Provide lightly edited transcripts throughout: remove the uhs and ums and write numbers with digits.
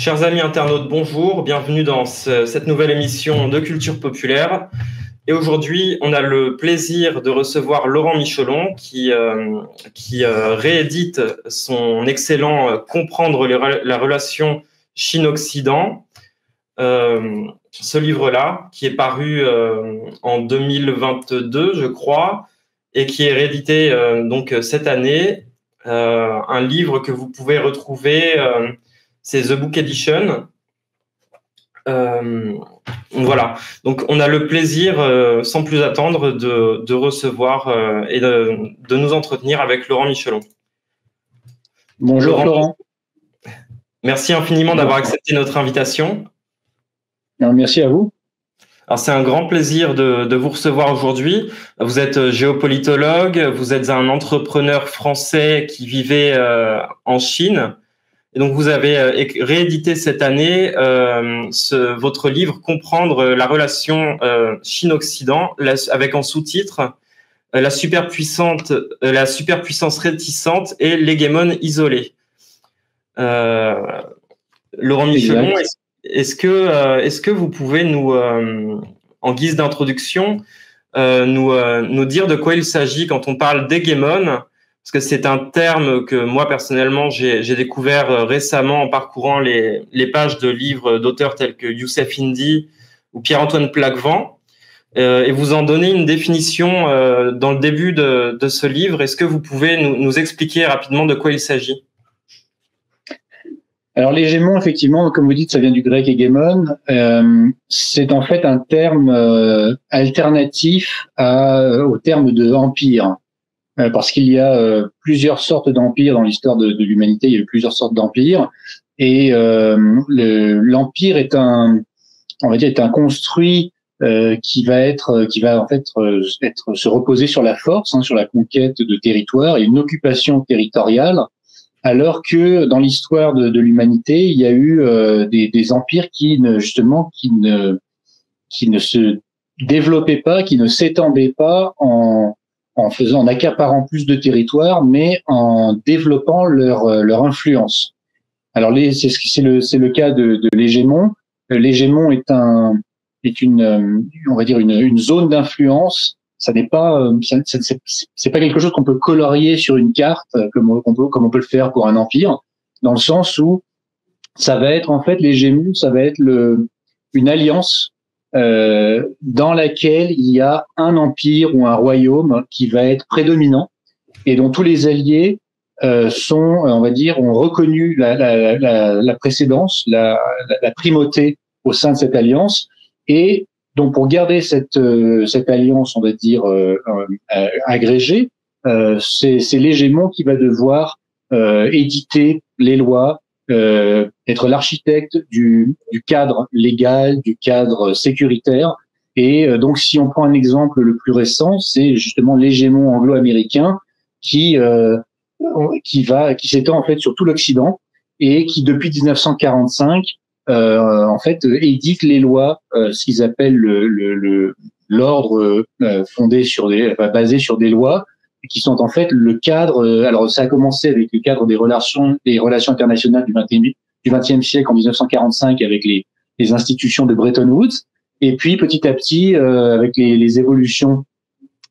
Chers amis internautes, bonjour, bienvenue dans cette nouvelle émission de Culture Populaire. Et aujourd'hui, on a le plaisir de recevoir Laurent Michelon qui réédite son excellent Comprendre la relation Chine-Occident. Ce livre-là, qui est paru en 2022, je crois, et qui est réédité donc cette année. Un livre que vous pouvez retrouver, c'est The Book Edition. Voilà, donc on a le plaisir, sans plus attendre, de recevoir et de nous entretenir avec Laurent Michelon. Bonjour Laurent. Merci infiniment d'avoir accepté notre invitation. Merci à vous. Alors c'est un grand plaisir de vous recevoir aujourd'hui. Vous êtes géopolitologue, vous êtes un entrepreneur français qui vivait en Chine. Et donc, vous avez réédité cette année votre livre « Comprendre la relation Chine-Occident » avec en sous-titre la superpuissance réticente et l'hégémone isolée. Laurent Michelon, est-ce que vous pouvez nous, en guise d'introduction, nous dire de quoi il s'agit quand on parle d'hégémone? Parce que c'est un terme que moi, personnellement, j'ai découvert récemment en parcourant les pages de livres d'auteurs tels que Youssef Indy ou Pierre-Antoine Plaquevent. Et vous en donnez une définition dans le début de ce livre. Est-ce que vous pouvez nous expliquer rapidement de quoi il s'agit? Alors, l'hégémon, effectivement, comme vous dites, ça vient du grec hégémon. C'est en fait un terme alternatif au terme de empire. Parce qu'il y a plusieurs sortes d'empires dans l'histoire de l'humanité. Il y a eu plusieurs sortes d'empires, et l'empire est un construit qui va en fait se reposer sur la force, sur la conquête de territoires et une occupation territoriale. Alors que dans l'histoire de l'humanité, il y a eu des empires qui ne se développaient pas, qui ne s'étendaient pas en accaparant plus de territoire, mais en développant leur influence. Alors c'est le cas de l'hégémon. L'hégémon est une zone d'influence. Ça n'est pas c'est pas quelque chose qu'on peut colorier sur une carte comme on peut le faire pour un empire, dans le sens où ça va être en fait l'hégémon, ça va être une alliance dans laquelle il y a un empire ou un royaume qui va être prédominant et dont tous les alliés ont reconnu la précédence, la primauté au sein de cette alliance. Et donc pour garder cette alliance, on va dire agrégée, c'est l'hégémon qui va devoir éditer les lois, être l'architecte du cadre légal, du cadre sécuritaire. Et donc, si on prend un exemple le plus récent, c'est justement l'hégémon anglo-américain qui s'étend en fait sur tout l'Occident et qui, depuis 1945, en fait, édite les lois, ce qu'ils appellent l'ordre basé sur des lois, qui sont en fait le cadre. Alors, ça a commencé avec le cadre des relations internationales du XXe siècle en 1945 avec les institutions de Bretton Woods, et puis petit à petit avec les évolutions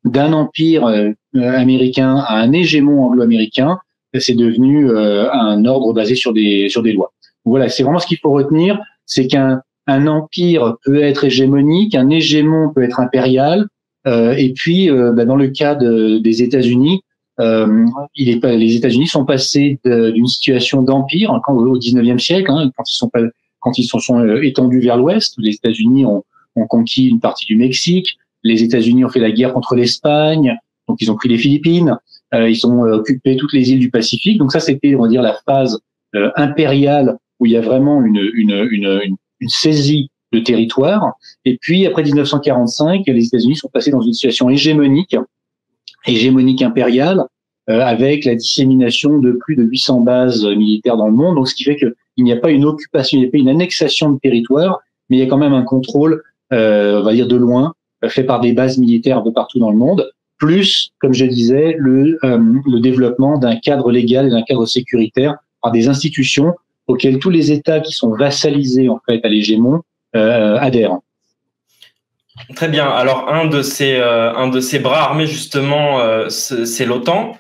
d'un empire américain à un hégémon anglo-américain, c'est devenu un ordre basé sur des lois. Voilà, c'est vraiment ce qu'il faut retenir, c'est qu'un empire peut être hégémonique, un hégémon peut être impérial. Et puis, dans le cas des États-Unis, les États-Unis sont passés d'une situation d'empire au XIXe siècle, quand ils se sont étendus vers l'Ouest. Les États-Unis ont conquis une partie du Mexique. Les États-Unis ont fait la guerre contre l'Espagne, donc ils ont pris les Philippines. Ils ont occupé toutes les îles du Pacifique. Donc ça, c'était, on va dire, la phase impériale où il y a vraiment une saisie de territoire. Et puis, après 1945, les États-Unis sont passés dans une situation hégémonique impériale, avec la dissémination de plus de 800 bases militaires dans le monde. Donc, ce qui fait qu'il n'y a pas une occupation, il n'y a pas une annexation de territoire, mais il y a quand même un contrôle, on va dire de loin, fait par des bases militaires un peu partout dans le monde, plus, comme je disais, le développement d'un cadre légal et d'un cadre sécuritaire par des institutions auquel tous les États qui sont vassalisés en fait à l'hégémon adhèrent. Très bien. Alors un de ces bras armés justement, c'est l'OTAN.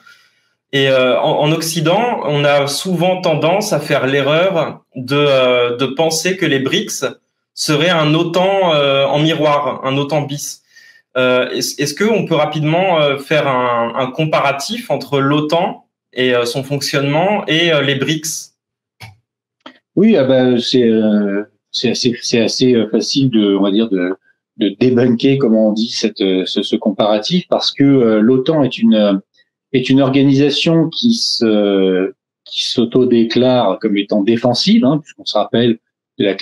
Et en Occident, on a souvent tendance à faire l'erreur de penser que les BRICS seraient un OTAN en miroir, un OTAN bis. Est-ce qu'on peut rapidement faire un comparatif entre l'OTAN et son fonctionnement et les BRICS? Oui, c'est assez facile on va dire de débunker, comme on dit, ce comparatif, parce que l'OTAN est une organisation qui s'auto-déclare comme étant défensive, puisqu'on se rappelle de la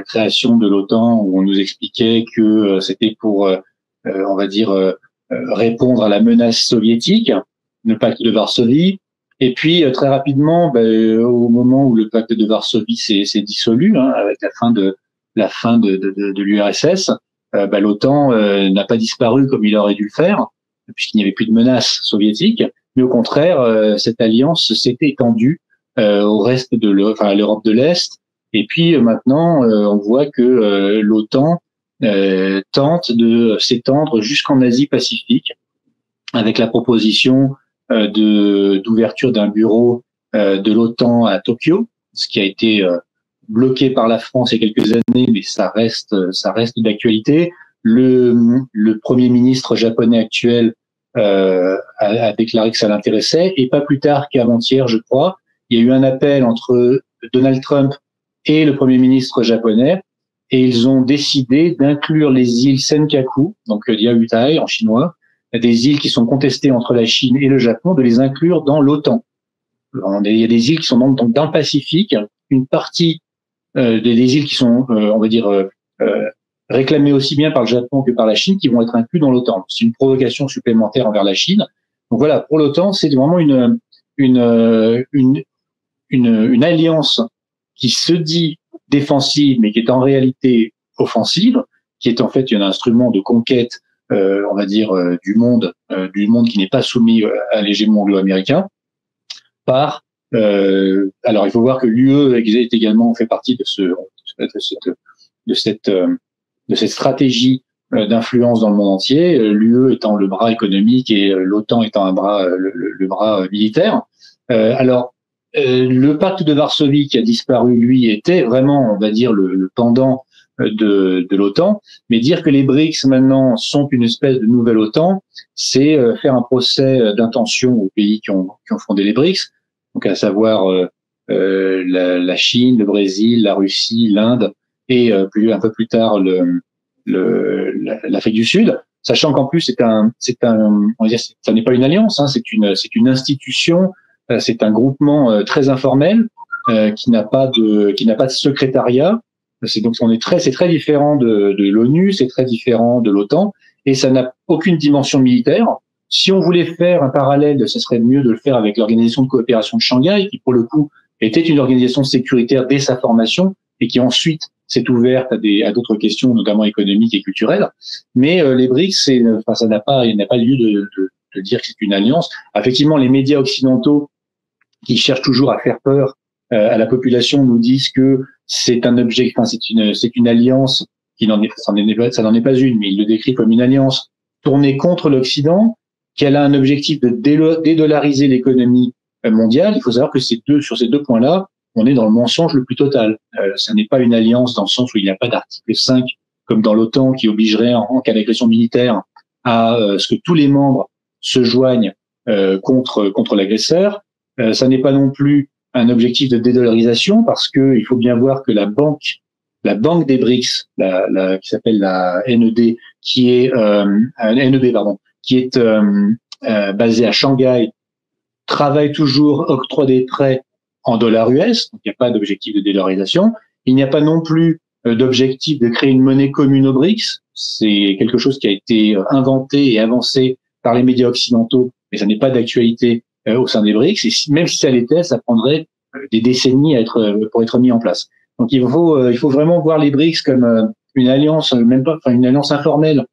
création de l'OTAN où on nous expliquait que c'était pour, on va dire, répondre à la menace soviétique, le pacte de Varsovie. Et puis très rapidement, au moment où le pacte de Varsovie s'est dissolu, avec la fin de l'URSS, l'OTAN n'a pas disparu comme il aurait dû le faire, puisqu'il n'y avait plus de menace soviétique, mais au contraire, cette alliance s'est étendue au reste à l'Europe de l'Est. Et puis maintenant, on voit que l'OTAN tente de s'étendre jusqu'en Asie-Pacifique, avec la proposition d'ouverture d'un bureau de l'OTAN à Tokyo, ce qui a été bloqué par la France il y a quelques années, mais ça reste d'actualité. Le Premier ministre japonais actuel a déclaré que ça l'intéressait, et pas plus tard qu'avant-hier, je crois, il y a eu un appel entre Donald Trump et le Premier ministre japonais, et ils ont décidé d'inclure les îles Senkaku, donc Diaoyutai en chinois, des îles qui sont contestées entre la Chine et le Japon, de les inclure dans l'OTAN. Il y a des îles qui sont donc dans le Pacifique, une partie des îles qui sont, on va dire, réclamées aussi bien par le Japon que par la Chine, qui vont être inclus dans l'OTAN. C'est une provocation supplémentaire envers la Chine. Donc voilà, pour l'OTAN, c'est vraiment une alliance qui se dit défensive, mais qui est en réalité offensive, qui est en fait un instrument de conquête, on va dire, du monde qui n'est pas soumis à l'hégémon anglo-américain. Alors il faut voir que l'UE est également fait partie de cette stratégie d'influence dans le monde entier, l'UE étant le bras économique et l'OTAN étant le bras militaire. Le pacte de Varsovie qui a disparu, lui, était vraiment, on va dire, le pendant de l'OTAN, mais dire que les BRICS maintenant sont une espèce de nouvelle OTAN, c'est faire un procès d'intention aux pays qui ont fondé les BRICS, donc à savoir la Chine, le Brésil, la Russie, l'Inde et un peu plus tard l'Afrique du Sud, sachant qu'en plus on va dire, ça n'est pas une alliance, c'est une institution, c'est un groupement très informel qui n'a pas de secrétariat. C'est très différent de l'ONU, c'est très différent de l'OTAN, et ça n'a aucune dimension militaire. Si on voulait faire un parallèle, ce serait mieux de le faire avec l'Organisation de coopération de Shanghai, qui pour le coup était une organisation sécuritaire dès sa formation et qui ensuite s'est ouverte à d'autres questions, notamment économiques et culturelles. Mais les BRICS, il n'a pas lieu de dire que c'est une alliance. Effectivement, les médias occidentaux qui cherchent toujours à faire peur à la population nous disent que c'est une alliance ça n'en est pas une, mais ils le décrivent comme une alliance tournée contre l'Occident, qu'elle a un objectif de dédollariser l'économie mondiale. Il faut savoir que sur ces deux points-là, on est dans le mensonge le plus total. Ça n'est pas une alliance dans le sens où il n'y a pas d'article 5 comme dans l'OTAN qui obligerait en cas d'agression militaire à ce que tous les membres se joignent contre l'agresseur. Ça n'est pas non plus un objectif de dédollarisation, parce que il faut bien voir que la banque des BRICS, qui s'appelle la NED, qui est basée à Shanghai, travaille toujours, octroie des prêts en dollars US, donc il n'y a pas d'objectif de dédollarisation. Il n'y a pas non plus d'objectif de créer une monnaie commune aux BRICS. C'est quelque chose qui a été inventé et avancé par les médias occidentaux, mais ça n'est pas d'actualité au sein des BRICS. Et même si ça l'était, ça prendrait des décennies pour être mis en place. Donc il faut vraiment voir les BRICS comme une alliance, une alliance informelle,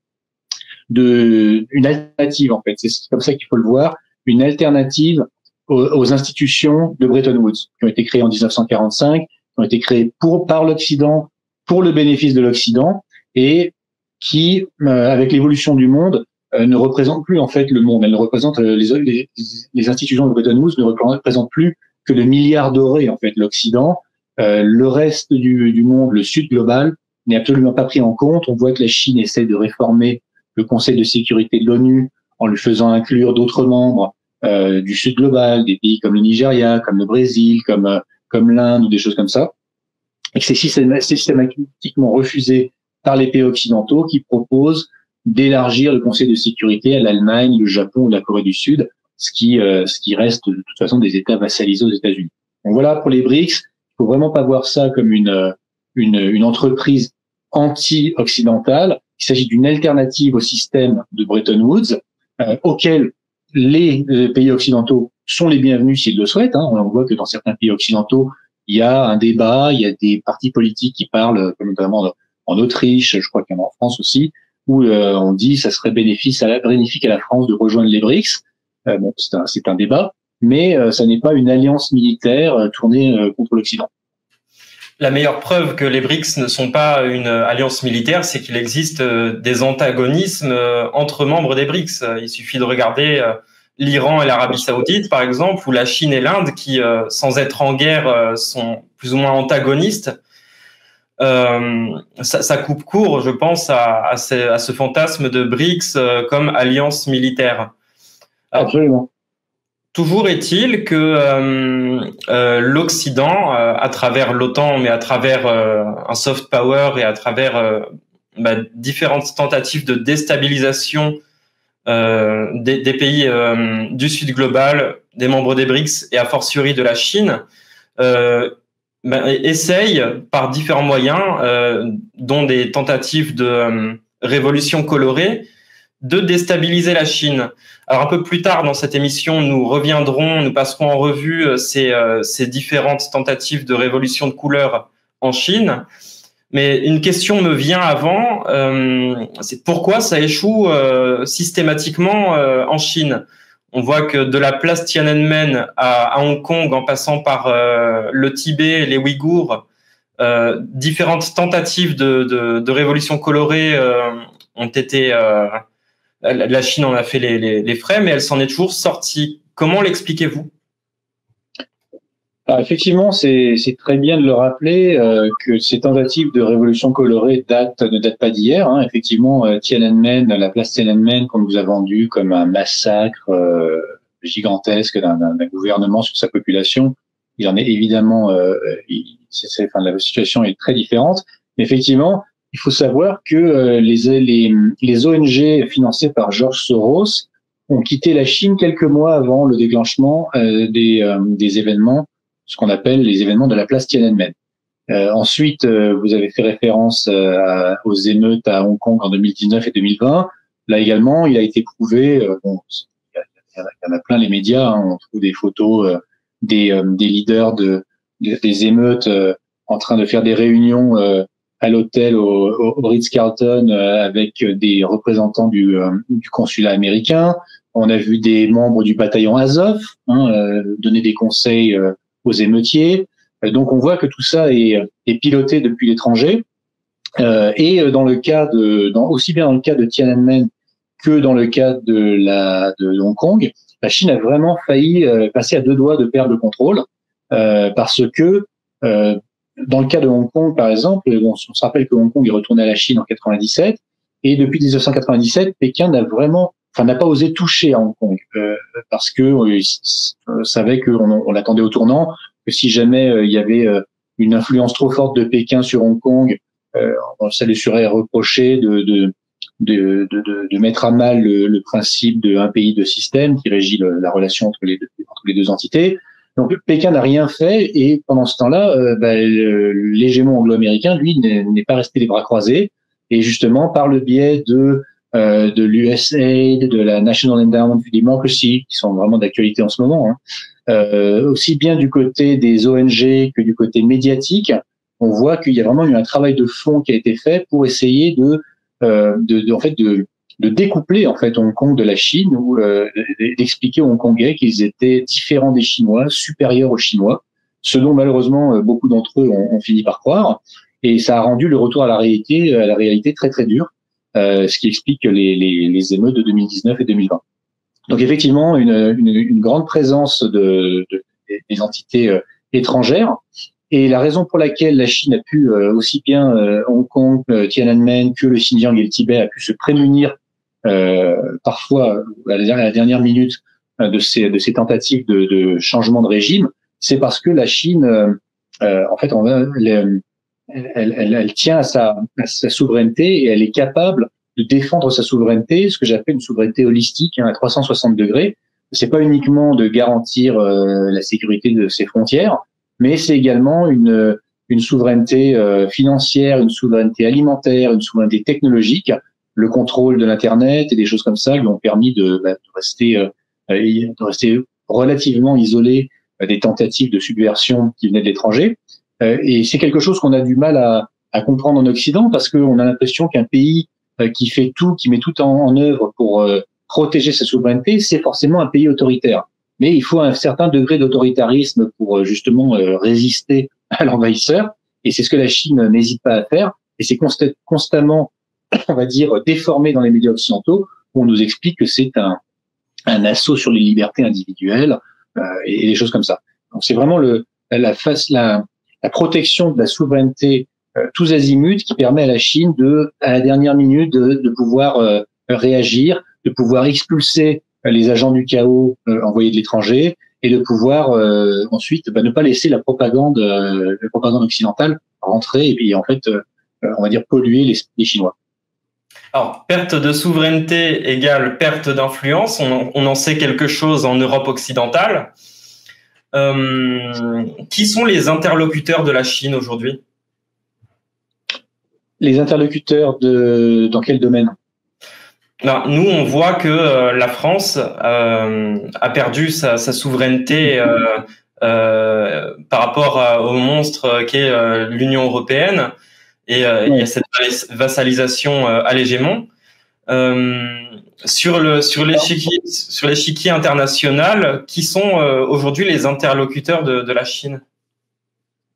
une alternative en fait. C'est comme ça qu'il faut le voir, une alternative aux institutions de Bretton Woods, qui ont été créées en 1945, qui ont été créées par l'Occident, pour le bénéfice de l'Occident, et qui, avec l'évolution du monde, ne représentent plus en fait le monde. Elles ne représentent les institutions de Bretton Woods ne représentent plus que le milliard doré en fait. L'Occident, le reste du monde, le Sud global, n'est absolument pas pris en compte. On voit que la Chine essaie de réformer le Conseil de sécurité de l'ONU en lui faisant inclure d'autres membres du Sud global, des pays comme le Nigeria, comme le Brésil, comme l'Inde ou des choses comme ça. Et que c'est systématiquement refusé par les pays occidentaux qui proposent d'élargir le Conseil de sécurité à l'Allemagne, le Japon ou la Corée du Sud, ce qui reste de toute façon des États vassalisés aux États-Unis. Donc voilà pour les BRICS. Il faut vraiment pas voir ça comme une entreprise anti-occidentale. Il s'agit d'une alternative au système de Bretton Woods, auquel les pays occidentaux sont les bienvenus s'ils le souhaitent. On voit que dans certains pays occidentaux, il y a un débat, il y a des partis politiques qui parlent, notamment en Autriche, je crois qu'il y en a en France aussi, où on dit ça serait bénéfique à la France de rejoindre les BRICS. Bon, c'est un débat, mais ça n'est pas une alliance militaire tournée contre l'Occident. La meilleure preuve que les BRICS ne sont pas une alliance militaire, c'est qu'il existe des antagonismes entre membres des BRICS. Il suffit de regarder l'Iran et l'Arabie Saoudite, par exemple, ou la Chine et l'Inde, qui, sans être en guerre, sont plus ou moins antagonistes. Ça coupe court, je pense, à ce fantasme de BRICS comme alliance militaire. Alors, absolument. Toujours est-il que l'Occident, à travers l'OTAN, mais à travers un soft power et à travers différentes tentatives de déstabilisation des pays du Sud global, des membres des BRICS et a fortiori de la Chine, essaye par différents moyens, dont des tentatives de révolution colorée, de déstabiliser la Chine. Alors un peu plus tard dans cette émission, nous passerons en revue ces différentes tentatives de révolution de couleur en Chine. Mais une question me vient avant, c'est pourquoi ça échoue systématiquement en Chine. On voit que de la place Tiananmen à Hong Kong, en passant par le Tibet, les Ouïghours, différentes tentatives de révolution colorée ont été... la Chine en a fait les frais, mais elle s'en est toujours sortie. Comment l'expliquez-vous ? Alors effectivement, c'est très bien de le rappeler que ces tentatives de révolution colorée ne datent pas d'hier. Effectivement, Tiananmen, la place Tiananmen qu'on nous a vendue comme un massacre gigantesque d'un gouvernement sur sa population, il en est évidemment, la situation est très différente. Mais effectivement, il faut savoir que les ONG financées par George Soros ont quitté la Chine quelques mois avant le déclenchement des événements, ce qu'on appelle les événements de la place Tiananmen. Ensuite, vous avez fait référence aux émeutes à Hong Kong en 2019 et 2020. Là également, il a été prouvé, il y en a plein les médias, on trouve des photos des leaders des émeutes en train de faire des réunions à l'hôtel au Ritz-Carlton avec des représentants du consulat américain. On a vu des membres du bataillon Azov donner des conseils aux émeutiers. Donc on voit que tout ça est piloté depuis l'étranger. Et aussi bien dans le cas de Tiananmen que dans le cas de Hong Kong, la Chine a vraiment failli passer à deux doigts de perdre le contrôle parce que dans le cas de Hong Kong, par exemple, on se rappelle que Hong Kong est retourné à la Chine en 97, et depuis 1997, Pékin n'a pas osé toucher à Hong Kong, parce que savait qu'on l'attendait au tournant, que si jamais il y avait une influence trop forte de Pékin sur Hong Kong, ça lui serait reproché de mettre à mal le principe d'un pays de système qui régit la relation entre les deux entités. Donc Pékin n'a rien fait et pendant ce temps-là, l'hégémon anglo-américain, lui, n'est pas resté les bras croisés et justement par le biais de l'USAID, de la National Endowment for Democracy, qui sont vraiment d'actualité en ce moment, aussi bien du côté des ONG que du côté médiatique, on voit qu'il y a vraiment eu un travail de fond qui a été fait pour essayer de de découpler en fait Hong Kong de la Chine, ou d'expliquer aux Hongkongais qu'ils étaient différents des Chinois, supérieurs aux Chinois, ce dont malheureusement beaucoup d'entre eux ont fini par croire, et ça a rendu le retour à la réalité très très dur, ce qui explique les émeutes de 2019 et 2020. Donc effectivement, une grande présence des entités étrangères. Et la raison pour laquelle la Chine a pu, aussi bien Hong Kong, Tiananmen que le Xinjiang et le Tibet, a pu se prémunir parfois à la dernière minute de ces tentatives de changement de régime, c'est parce que la Chine, en fait, elle tient à sa souveraineté, et elle est capable de défendre sa souveraineté, ce que j'appelle une souveraineté holistique, à 360 degrés. C'est pas uniquement de garantir la sécurité de ses frontières, mais c'est également une souveraineté financière, une souveraineté alimentaire, une souveraineté technologique, le contrôle de l'Internet et des choses comme ça lui ont permis de rester relativement isolé des tentatives de subversion qui venaient de l'étranger. Et c'est quelque chose qu'on a du mal à comprendre en Occident, parce qu'on a l'impression qu'un pays qui fait tout, qui met tout en œuvre pour protéger sa souveraineté, c'est forcément un pays autoritaire. Mais il faut un certain degré d'autoritarisme pour justement résister à l'envahisseur, et c'est ce que la Chine n'hésite pas à faire, et c'est constamment, on va dire, déformé dans les médias occidentaux, où on nous explique que c'est un assaut sur les libertés individuelles et des choses comme ça. Donc c'est vraiment la protection de la souveraineté tous azimuts qui permet à la Chine à la dernière minute, de pouvoir réagir, de pouvoir expulser les agents du chaos envoyés de l'étranger, et de pouvoir ensuite ne pas laisser la propagande occidentale rentrer et puis en fait on va dire polluer les Chinois. Alors, perte de souveraineté égale perte d'influence. On en sait quelque chose en Europe occidentale. Qui sont les interlocuteurs de la Chine aujourd'hui? Les interlocuteurs dans quel domaine? Non, nous, on voit que la France a perdu sa souveraineté par rapport au monstre qu'est l'Union européenne, et il y a cette vassalisation à l'hégémon. Sur l'échiquier international, qui sont aujourd'hui les interlocuteurs de la Chine?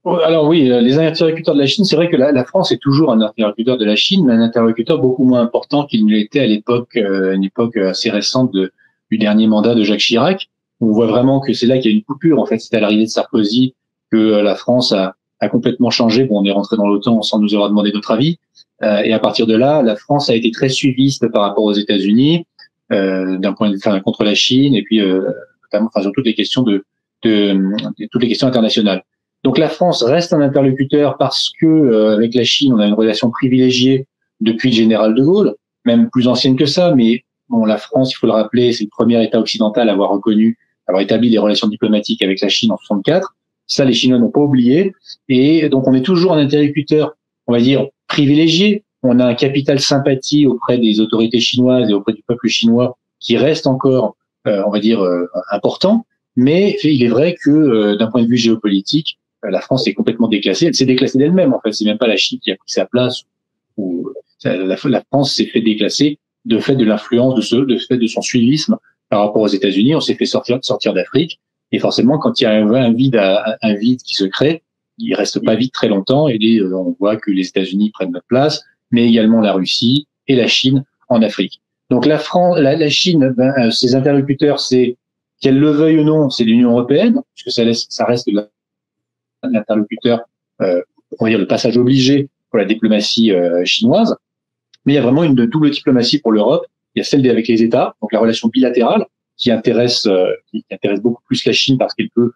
Alors oui, les interlocuteurs de la Chine, c'est vrai que la France est toujours un interlocuteur de la Chine, mais un interlocuteur beaucoup moins important qu'il ne l'était à l'époque, une époque assez récente du dernier mandat de Jacques Chirac. On voit vraiment que c'est là qu'il y a une coupure. En fait, c'est à l'arrivée de Sarkozy que la France a complètement changé. Bon, on est rentré dans l'OTAN sans nous avoir demandé notre avis. Et à partir de là, la France a été très suiviste par rapport aux États-Unis, d'un point de vue contre la Chine, et puis notamment sur toutes les questions toutes les questions internationales. Donc la France reste un interlocuteur parce que avec la Chine, on a une relation privilégiée depuis le général de Gaulle, même plus ancienne que ça. Mais bon, la France, il faut le rappeler, c'est le premier État occidental à avoir établi des relations diplomatiques avec la Chine en 64. Ça, les Chinois n'ont pas oublié. Et donc on est toujours un interlocuteur, on va dire, privilégié. On a un capital sympathie auprès des autorités chinoises et auprès du peuple chinois qui reste encore, on va dire, important. Mais il est vrai que d'un point de vue géopolitique, la France est complètement déclassée. Elle s'est déclassée d'elle-même. En fait, c'est même pas la Chine qui a pris sa place. La France s'est fait déclasser de fait de l'influence de fait de son suivisme par rapport aux États-Unis. On s'est fait sortir d'Afrique. Et forcément, quand il y a un vide qui se crée, il reste pas vide très longtemps. Et on voit que les États-Unis prennent notre place, mais également la Russie et la Chine en Afrique. Donc la Chine, ses interlocuteurs, c'est, qu'elle le veuille ou non, c'est l'Union européenne, puisque ça reste l'interlocuteur, on va dire le passage obligé pour la diplomatie chinoise. Mais il y a vraiment une double diplomatie pour l'Europe. Il y a celle avec les États, donc la relation bilatérale qui intéresse beaucoup plus la Chine parce qu'elle peut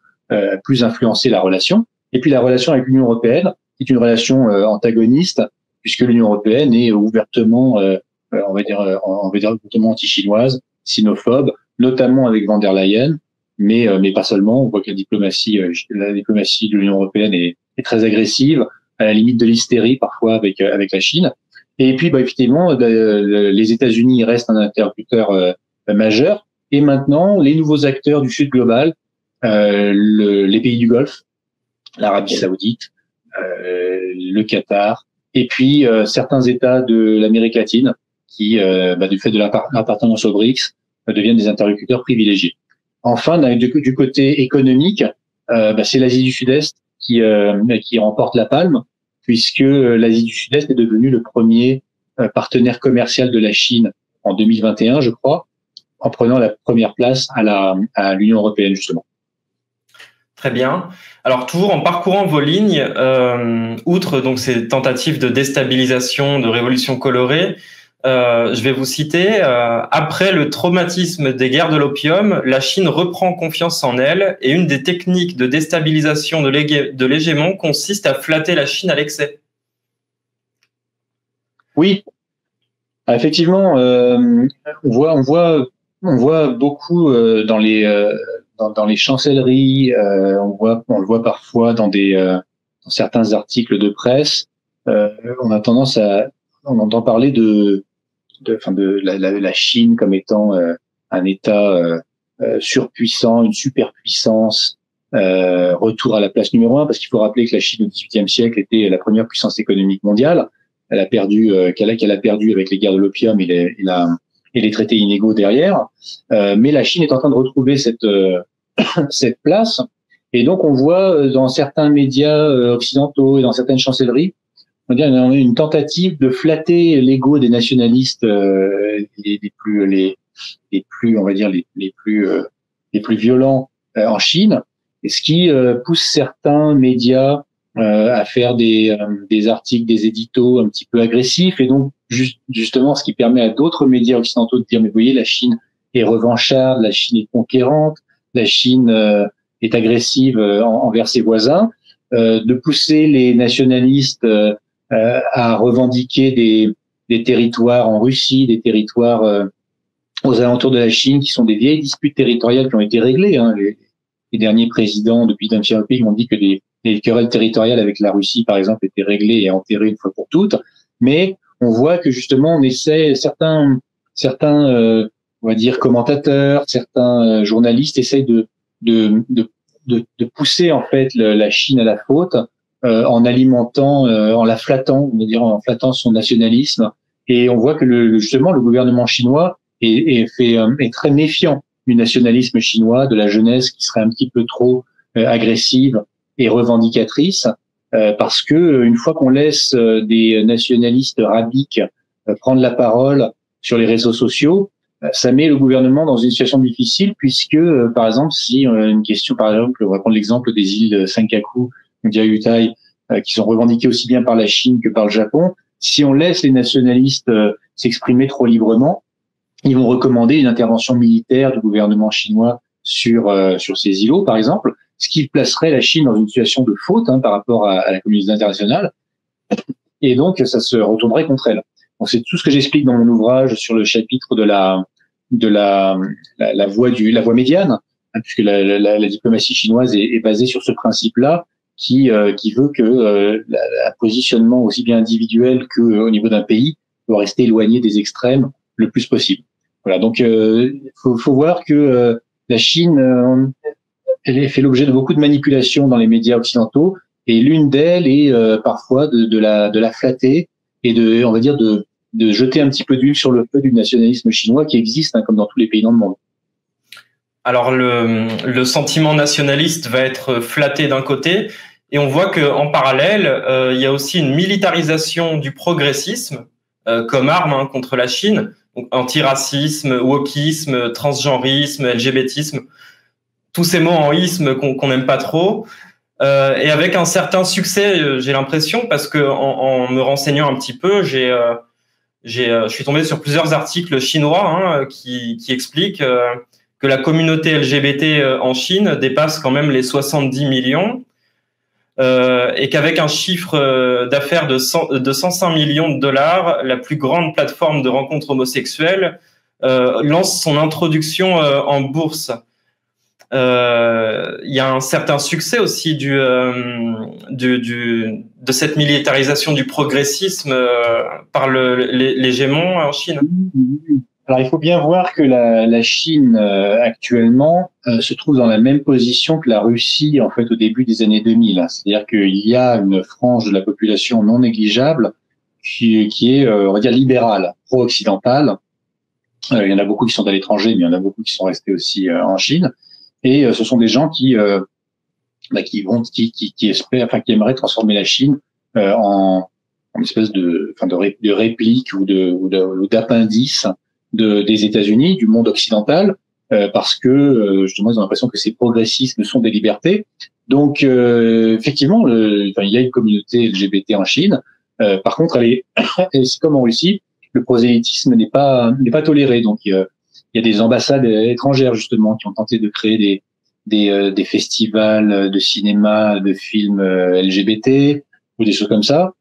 plus influencer la relation. Et puis la relation avec l'Union européenne, qui est une relation antagoniste, puisque l'Union européenne est ouvertement, on va dire ouvertement anti-chinoise, sinophobe, notamment avec Von der Leyen. Mais pas seulement. On voit que la diplomatie de l'Union européenne est très agressive, à la limite de l'hystérie parfois avec la Chine. Et puis, effectivement, les États-Unis restent un interlocuteur majeur. Et maintenant, les nouveaux acteurs du Sud global, les pays du Golfe, l'Arabie Saoudite, le Qatar, et puis certains États de l'Amérique latine, qui, du fait de l'appartenance aux BRICS, deviennent des interlocuteurs privilégiés. Enfin, du côté économique, c'est l'Asie du Sud-Est qui remporte la palme, puisque l'Asie du Sud-Est est devenue le premier partenaire commercial de la Chine en 2021, je crois, en prenant la première place à l'Union européenne, justement. Très bien. Alors, toujours en parcourant vos lignes, outre donc ces tentatives de déstabilisation, de révolution colorée, je vais vous citer, après le traumatisme des guerres de l'opium, la Chine reprend confiance en elle et une des techniques de déstabilisation de l'hégémon consiste à flatter la Chine à l'excès. Oui, effectivement, on voit beaucoup dans les chancelleries, on le voit parfois dans certains articles de presse. On entend parler de la Chine comme étant un État surpuissant, une superpuissance, retour à la place numéro 1, parce qu'il faut rappeler que la Chine au XVIIIe siècle était la première puissance économique mondiale. Elle a perdu, qu'elle a perdu avec les guerres de l'opium et les traités inégaux derrière. Mais la Chine est en train de retrouver cette place. Et donc, on voit dans certains médias occidentaux et dans certaines chancelleries, on va dire, une tentative de flatter l'ego des nationalistes les plus, on va dire, les plus violents en Chine, et ce qui pousse certains médias à faire des articles, des éditos un petit peu agressifs, et donc justement ce qui permet à d'autres médias occidentaux de dire, mais vous voyez, la Chine est revancharde, la Chine est conquérante, la Chine est agressive envers ses voisins, de pousser les nationalistes à revendiquer des territoires en Russie, des territoires aux alentours de la Chine, qui sont des vieilles disputes territoriales qui ont été réglées. Les derniers présidents depuis Deng Xiaoping ont dit que les querelles territoriales avec la Russie, par exemple, étaient réglées et enterrées une fois pour toutes. Mais on voit que justement, on essaie, certains on va dire commentateurs, certains journalistes essayent de pousser en fait la Chine à la faute en alimentant, en la flattant, on va dire en flattant son nationalisme. Et on voit que justement le gouvernement chinois est très méfiant du nationalisme chinois, de la jeunesse qui serait un petit peu trop agressive et revendicatrice, parce que une fois qu'on laisse des nationalistes rabiques prendre la parole sur les réseaux sociaux, ça met le gouvernement dans une situation difficile, puisque par exemple, si une question, par exemple, on va prendre l'exemple des îles Senkaku ou Diaoyutai, qui sont revendiquées aussi bien par la Chine que par le Japon, si on laisse les nationalistes s'exprimer trop librement, ils vont recommander une intervention militaire du gouvernement chinois sur ces îlots, par exemple, ce qui placerait la Chine dans une situation de faute par rapport à la communauté internationale, et donc ça se retournerait contre elle. Donc c'est tout ce que j'explique dans mon ouvrage sur le chapitre de la voie médiane, puisque la diplomatie chinoise est basée sur ce principe-là, qui veut que la positionnement aussi bien individuel qu'au niveau d'un pays doit rester éloigné des extrêmes le plus possible. Voilà, donc faut voir que la Chine elle fait l'objet de beaucoup de manipulations dans les médias occidentaux, et l'une d'elles est parfois de la flatter et on va dire de jeter un petit peu d'huile sur le feu du nationalisme chinois qui existe comme dans tous les pays dans le monde. Alors le sentiment nationaliste va être flatté d'un côté, et on voit qu'en parallèle, il y a aussi une militarisation du progressisme comme arme contre la Chine, donc antiracisme, wokisme, transgenrisme, LGBTisme, tous ces mots en isme qu'on n'aime pas trop, et avec un certain succès, j'ai l'impression, parce que en me renseignant un petit peu, je suis tombé sur plusieurs articles chinois qui expliquent que la communauté LGBT en Chine dépasse quand même les 70 millions, et qu'avec un chiffre d'affaires de 105 millions de dollars, la plus grande plateforme de rencontres homosexuelles lance son introduction en bourse. Il y a un certain succès aussi de cette militarisation du progressisme par l'hégémon en Chine. Alors, il faut bien voir que la Chine actuellement se trouve dans la même position que la Russie en fait au début des années 2000. C'est-à-dire qu'il y a une frange de la population non négligeable qui est, on va dire, libérale. pro-occidentales. Il y en a beaucoup qui sont à l'étranger, mais il y en a beaucoup qui sont restés aussi en Chine. Et ce sont des gens qui espèrent, qui aimeraient transformer la Chine en espèce de réplique ou d'appendice des États-Unis, du monde occidental, parce que justement ils ont l'impression que ces progressismes sont des libertés. Donc effectivement, il y a une communauté LGBT en Chine. Par contre, c'est comme en Russie, le prosélytisme n'est pas toléré. Donc il y a des ambassades étrangères justement qui ont tenté de créer des festivals de cinéma, de films LGBT ou des choses comme ça,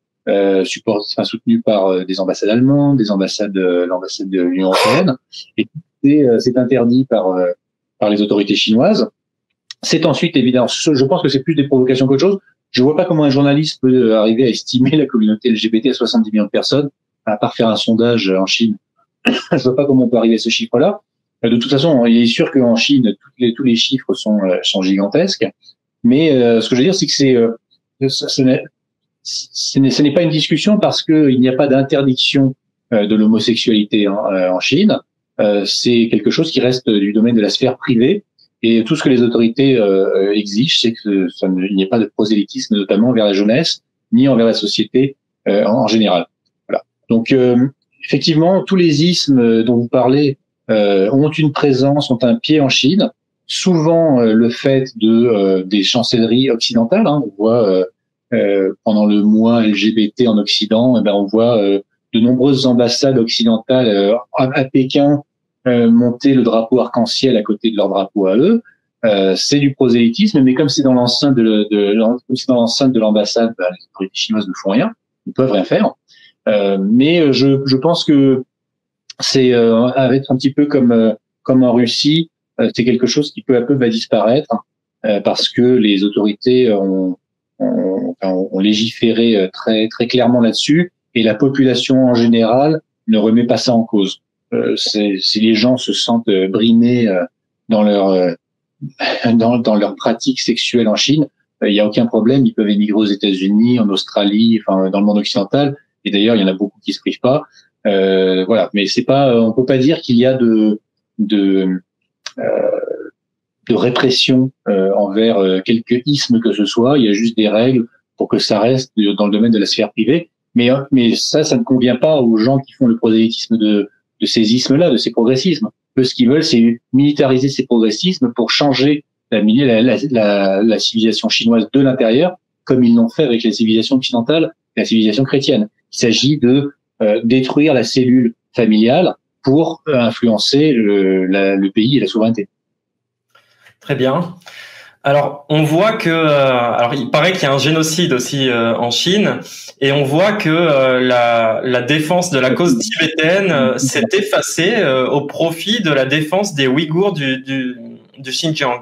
soutenus par des ambassades allemandes, l'ambassade de l'Union européenne, et c'est interdit par les autorités chinoises. C'est ensuite évidemment, je pense que c'est plus des provocations qu'autre chose. Je vois pas comment un journaliste peut arriver à estimer la communauté LGBT à 70 millions de personnes, à part faire un sondage en Chine. Je vois pas comment on peut arriver à ce chiffre-là. De toute façon, il est sûr qu'en Chine, tous les chiffres sont gigantesques. Mais ce que je veux dire, c'est que ce n'est pas une discussion parce qu'il n'y a pas d'interdiction de l'homosexualité en Chine. C'est quelque chose qui reste du domaine de la sphère privée. Et tout ce que les autorités exigent, c'est qu'il n'y ait pas de prosélytisme, notamment envers la jeunesse, ni envers la société en général. Voilà. Donc, effectivement, tous les ismes dont vous parlez ont une présence, ont un pied en Chine. Souvent, le fait des chancelleries occidentales, on voit pendant le mois LGBT en Occident, on voit de nombreuses ambassades occidentales à Pékin monter le drapeau arc-en-ciel à côté de leur drapeau à eux. C'est du prosélytisme, mais comme c'est dans l'enceinte de l'ambassade, les autorités chinoises ne font rien, ne peuvent rien faire. Mais je pense que c'est être un petit peu comme en Russie, c'est quelque chose qui peu à peu va disparaître parce que les autorités ont légiféré très très clairement là-dessus et la population en général ne remet pas ça en cause. Si les gens se sentent brimés dans leur pratique sexuelle en Chine, il n'y a aucun problème, ils peuvent émigrer aux États-Unis, en Australie, dans le monde occidental. Et d'ailleurs, il y en a beaucoup qui se privent pas. Voilà, mais c'est pas, on peut pas dire qu'il y a de répression envers quelque isme que ce soit. Il y a juste des règles pour que ça reste dans le domaine de la sphère privée. Mais ça ne convient pas aux gens qui font le prosélytisme de ces ismes-là, de ces progressismes. Eux, ce qu'ils veulent, c'est militariser ces progressismes pour changer la civilisation chinoise de l'intérieur, comme ils l'ont fait avec la civilisation occidentale et la civilisation chrétienne. Il s'agit de détruire la cellule familiale pour influencer le pays et la souveraineté. Très bien. Alors, on voit que, alors il paraît qu'il y a un génocide aussi en Chine, et on voit que la défense de la cause tibétaine s'est effacée au profit de la défense des Ouïghours du Xinjiang.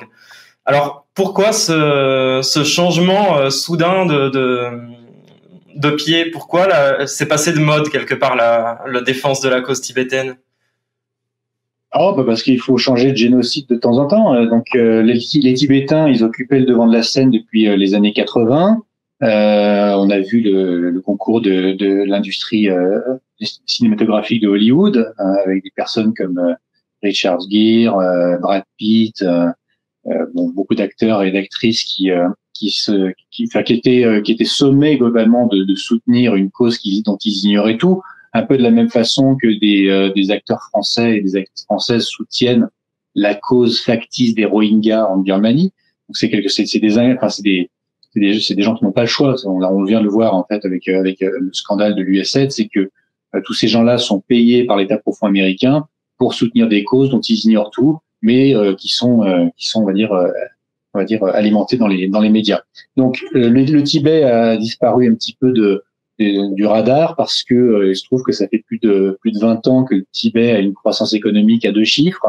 Alors, pourquoi ce changement soudain de pied? Pourquoi c'est passé de mode quelque part la défense de la cause tibétaine? Parce qu'il faut changer de génocide de temps en temps. Donc les Tibétains, ils occupaient le devant de la scène depuis les années 80. On a vu le concours de l'industrie cinématographique de Hollywood avec des personnes comme Richard Gere, Brad Pitt, beaucoup d'acteurs et d'actrices qui étaient sommés globalement de soutenir une cause dont ils ignoraient tout. Un peu de la même façon que des acteurs français et des actrices françaises soutiennent la cause factice des Rohingyas en Birmanie. Donc c'est des gens qui n'ont pas le choix. On vient de le voir en fait avec le scandale de l'US-7, c'est que tous ces gens-là sont payés par l'État profond américain pour soutenir des causes dont ils ignorent tout, mais qui sont on va dire alimentés dans les médias. Donc le Tibet a disparu un petit peu du radar parce que il se trouve que ça fait plus de 20 ans que le Tibet a une croissance économique à 2 chiffres,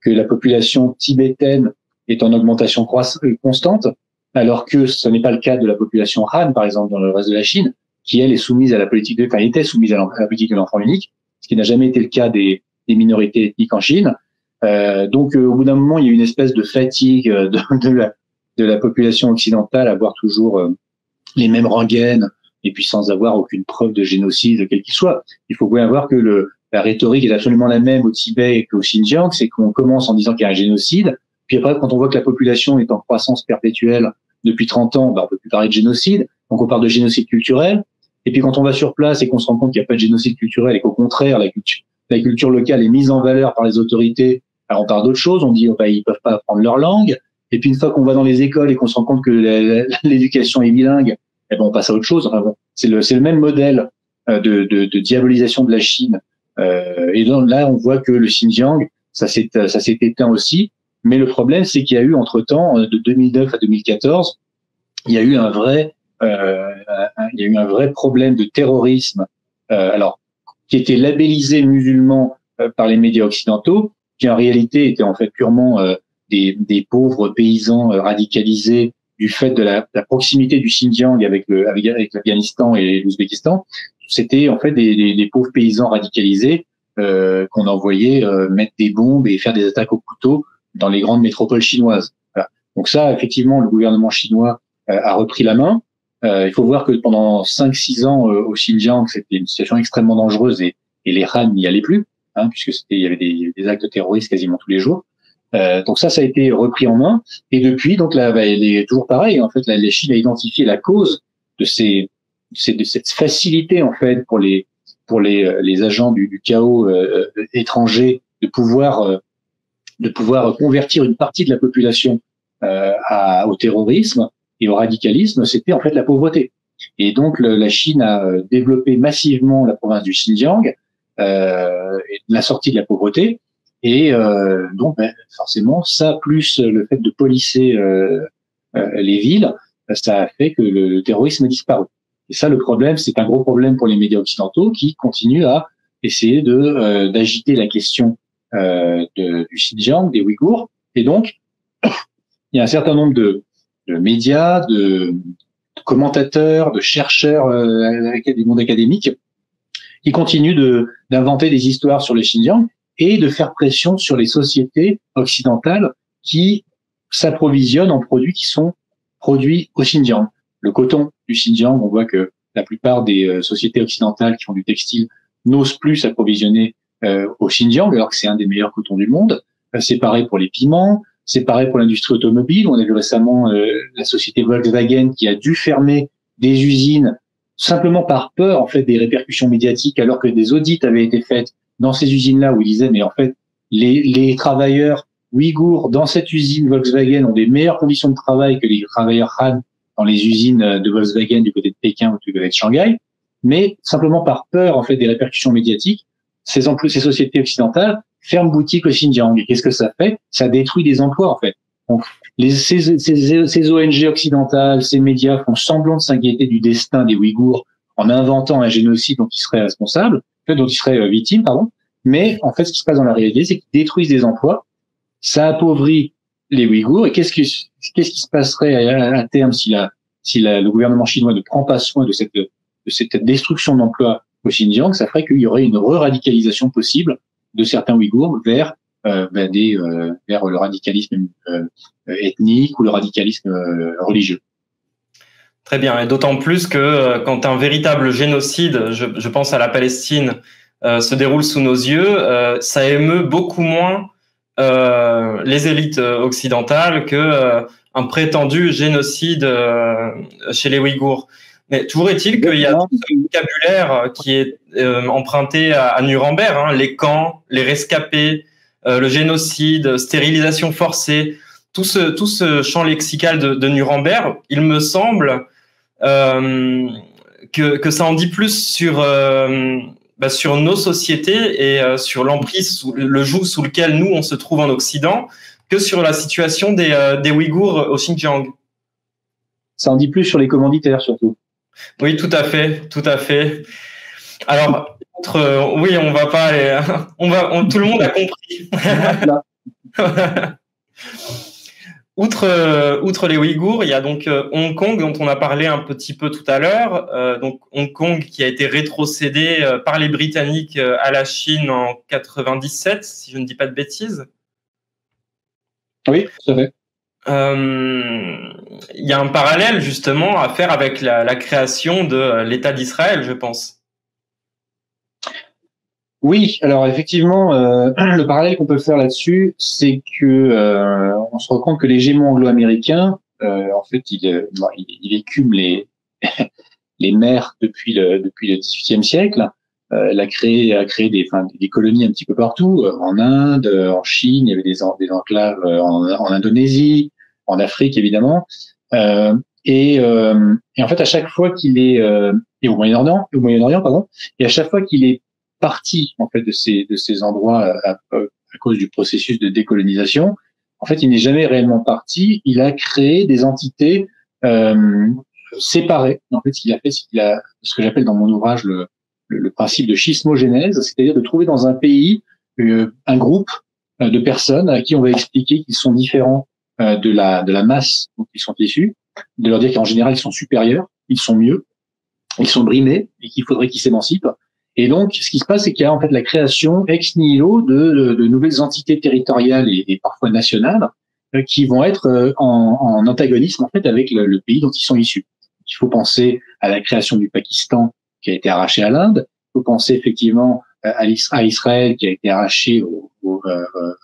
que la population tibétaine est en augmentation constante, alors que ce n'est pas le cas de la population Han, par exemple, dans le reste de la Chine, qui elle est soumise à la politique était soumise à la politique de l'enfant unique, ce qui n'a jamais été le cas des minorités ethniques en Chine. Donc au bout d'un moment, il y a une espèce de fatigue de la population occidentale à voir toujours les mêmes rengaines, et puis sans avoir aucune preuve de génocide quel qu'il soit. Il faut bien voir que la rhétorique est absolument la même au Tibet qu'au Xinjiang, c'est qu'on commence en disant qu'il y a un génocide, puis après, quand on voit que la population est en croissance perpétuelle depuis 30 ans, on peut plus parler de génocide, donc on parle de génocide culturel, et puis quand on va sur place et qu'on se rend compte qu'il n'y a pas de génocide culturel et qu'au contraire, la culture locale est mise en valeur par les autorités, alors on parle d'autre chose, on dit ils peuvent pas apprendre leur langue, et puis une fois qu'on va dans les écoles et qu'on se rend compte que l'éducation est bilingue, on passe à autre chose. Enfin bon, c'est le même modèle de diabolisation de la Chine. Et donc là, on voit que le Xinjiang, ça s'est éteint aussi. Mais le problème, c'est qu'il y a eu entre-temps, de 2009 à 2014, il y a eu un vrai problème de terrorisme. Alors, qui était labellisé musulman par les médias occidentaux, qui en réalité était en fait purement des pauvres paysans radicalisés du fait de la proximité du Xinjiang avec l'Afghanistan et l'Ouzbékistan. C'était en fait des pauvres paysans radicalisés qu'on envoyait mettre des bombes et faire des attaques au couteau dans les grandes métropoles chinoises. Voilà. Donc ça, effectivement, le gouvernement chinois a repris la main. Il faut voir que pendant 5-6 ans au Xinjiang, c'était une situation extrêmement dangereuse et les Han n'y allaient plus, puisque il y avait des actes terroristes quasiment tous les jours. Donc ça a été repris en main. Et depuis, donc là, il est toujours pareil. En fait, la Chine a identifié la cause de cette facilité en fait pour les agents du chaos étrangers de pouvoir convertir une partie de la population au terrorisme et au radicalisme. C'était en fait la pauvreté. Et donc la Chine a développé massivement la province du Xinjiang, la sortie de la pauvreté. Et donc, forcément, ça, plus le fait de policer les villes, ça a fait que le terrorisme a disparu. Et ça, le problème, c'est un gros problème pour les médias occidentaux qui continuent à essayer d'agiter la question du Xinjiang, des Ouïghours. Et donc, il y a un certain nombre de médias, de commentateurs, de chercheurs du monde académique qui continuent d'inventer des histoires sur le Xinjiang et de faire pression sur les sociétés occidentales qui s'approvisionnent en produits qui sont produits au Xinjiang. Le coton du Xinjiang, on voit que la plupart des sociétés occidentales qui font du textile n'osent plus s'approvisionner au Xinjiang, alors que c'est un des meilleurs cotons du monde. C'est pareil pour les piments, c'est pareil pour l'industrie automobile. On a vu récemment la société Volkswagen qui a dû fermer des usines simplement par peur en fait des répercussions médiatiques, alors que des audits avaient été faits dans ces usines-là où ils disaient mais en fait les travailleurs ouïghours dans cette usine Volkswagen ont des meilleures conditions de travail que les travailleurs Han dans les usines de Volkswagen du côté de Pékin ou du côté de Shanghai, mais simplement par peur en fait des répercussions médiatiques, ces sociétés occidentales ferment boutique au Xinjiang. Et qu'est-ce que ça fait? Ça détruit des emplois en fait. Donc ces ONG occidentales, ces médias font semblant de s'inquiéter du destin des Ouïghours en inventant un génocide dont ils seraient responsables, dont ils seraient victimes, pardon. Mais en fait, ce qui se passe dans la réalité, c'est qu'ils détruisent des emplois, ça appauvrit les Ouïghours. Et qu'est-ce qui se passerait à terme si le gouvernement chinois ne prend pas soin de cette destruction d'emplois au Xinjiang? Ça ferait qu'il y aurait une re-radicalisation possible de certains Ouïghours vers le radicalisme ethnique ou le radicalisme religieux. Très bien, et d'autant plus que quand un véritable génocide, je pense à la Palestine, se déroule sous nos yeux, ça émeut beaucoup moins les élites occidentales que un prétendu génocide chez les Ouïghours. Mais toujours est-il qu'il y a tout ce vocabulaire qui est emprunté à Nuremberg, les camps, les rescapés, le génocide, stérilisation forcée, tout ce champ lexical de Nuremberg, il me semble que ça en dit plus sur nos sociétés et sur l'emprise, le joug sous lequel nous on se trouve en Occident, que sur la situation des Ouïghours au Xinjiang. Ça en dit plus sur les commanditaires surtout. Oui, tout à fait, tout à fait. Alors, oui, on va pas aller, tout le monde a compris. Outre les Ouïghours, il y a donc Hong Kong dont on a parlé un petit peu tout à l'heure. Donc Hong Kong qui a été rétrocédé par les Britanniques à la Chine en 97, si je ne dis pas de bêtises. Oui, tout à fait. Il y a un parallèle justement à faire avec la création de l'État d'Israël, je pense. Oui, alors effectivement, le parallèle qu'on peut faire là-dessus, c'est que on se rend compte que l'hégémon anglo-américain, en fait, il écume les mers depuis le XVIIIe siècle. A créé des colonies un petit peu partout, en Inde, en Chine, il y avait des enclaves en Indonésie, en Afrique évidemment. Et en fait, à chaque fois qu'il est et au Moyen-Orient, pardon, et à chaque fois qu'il est partie en fait de ces endroits à cause du processus de décolonisation. En fait, il n'est jamais réellement parti. Il a créé des entités séparées. En fait, ce qu'il a fait, c'est qu'il a ce que j'appelle dans mon ouvrage le principe de schismogénèse, c'est-à-dire de trouver dans un pays un groupe de personnes à qui on va expliquer qu'ils sont différents de la masse dont ils sont issus, de leur dire qu'en général ils sont supérieurs, ils sont mieux, ils sont brimés et qu'il faudrait qu'ils s'émancipent. Et donc, ce qui se passe, c'est qu'il y a en fait la création ex nihilo de nouvelles entités territoriales et parfois nationales qui vont être en antagonisme en fait avec le pays dont ils sont issus. Il faut penser à la création du Pakistan qui a été arraché à l'Inde. Il faut penser effectivement à Israël qui a été arraché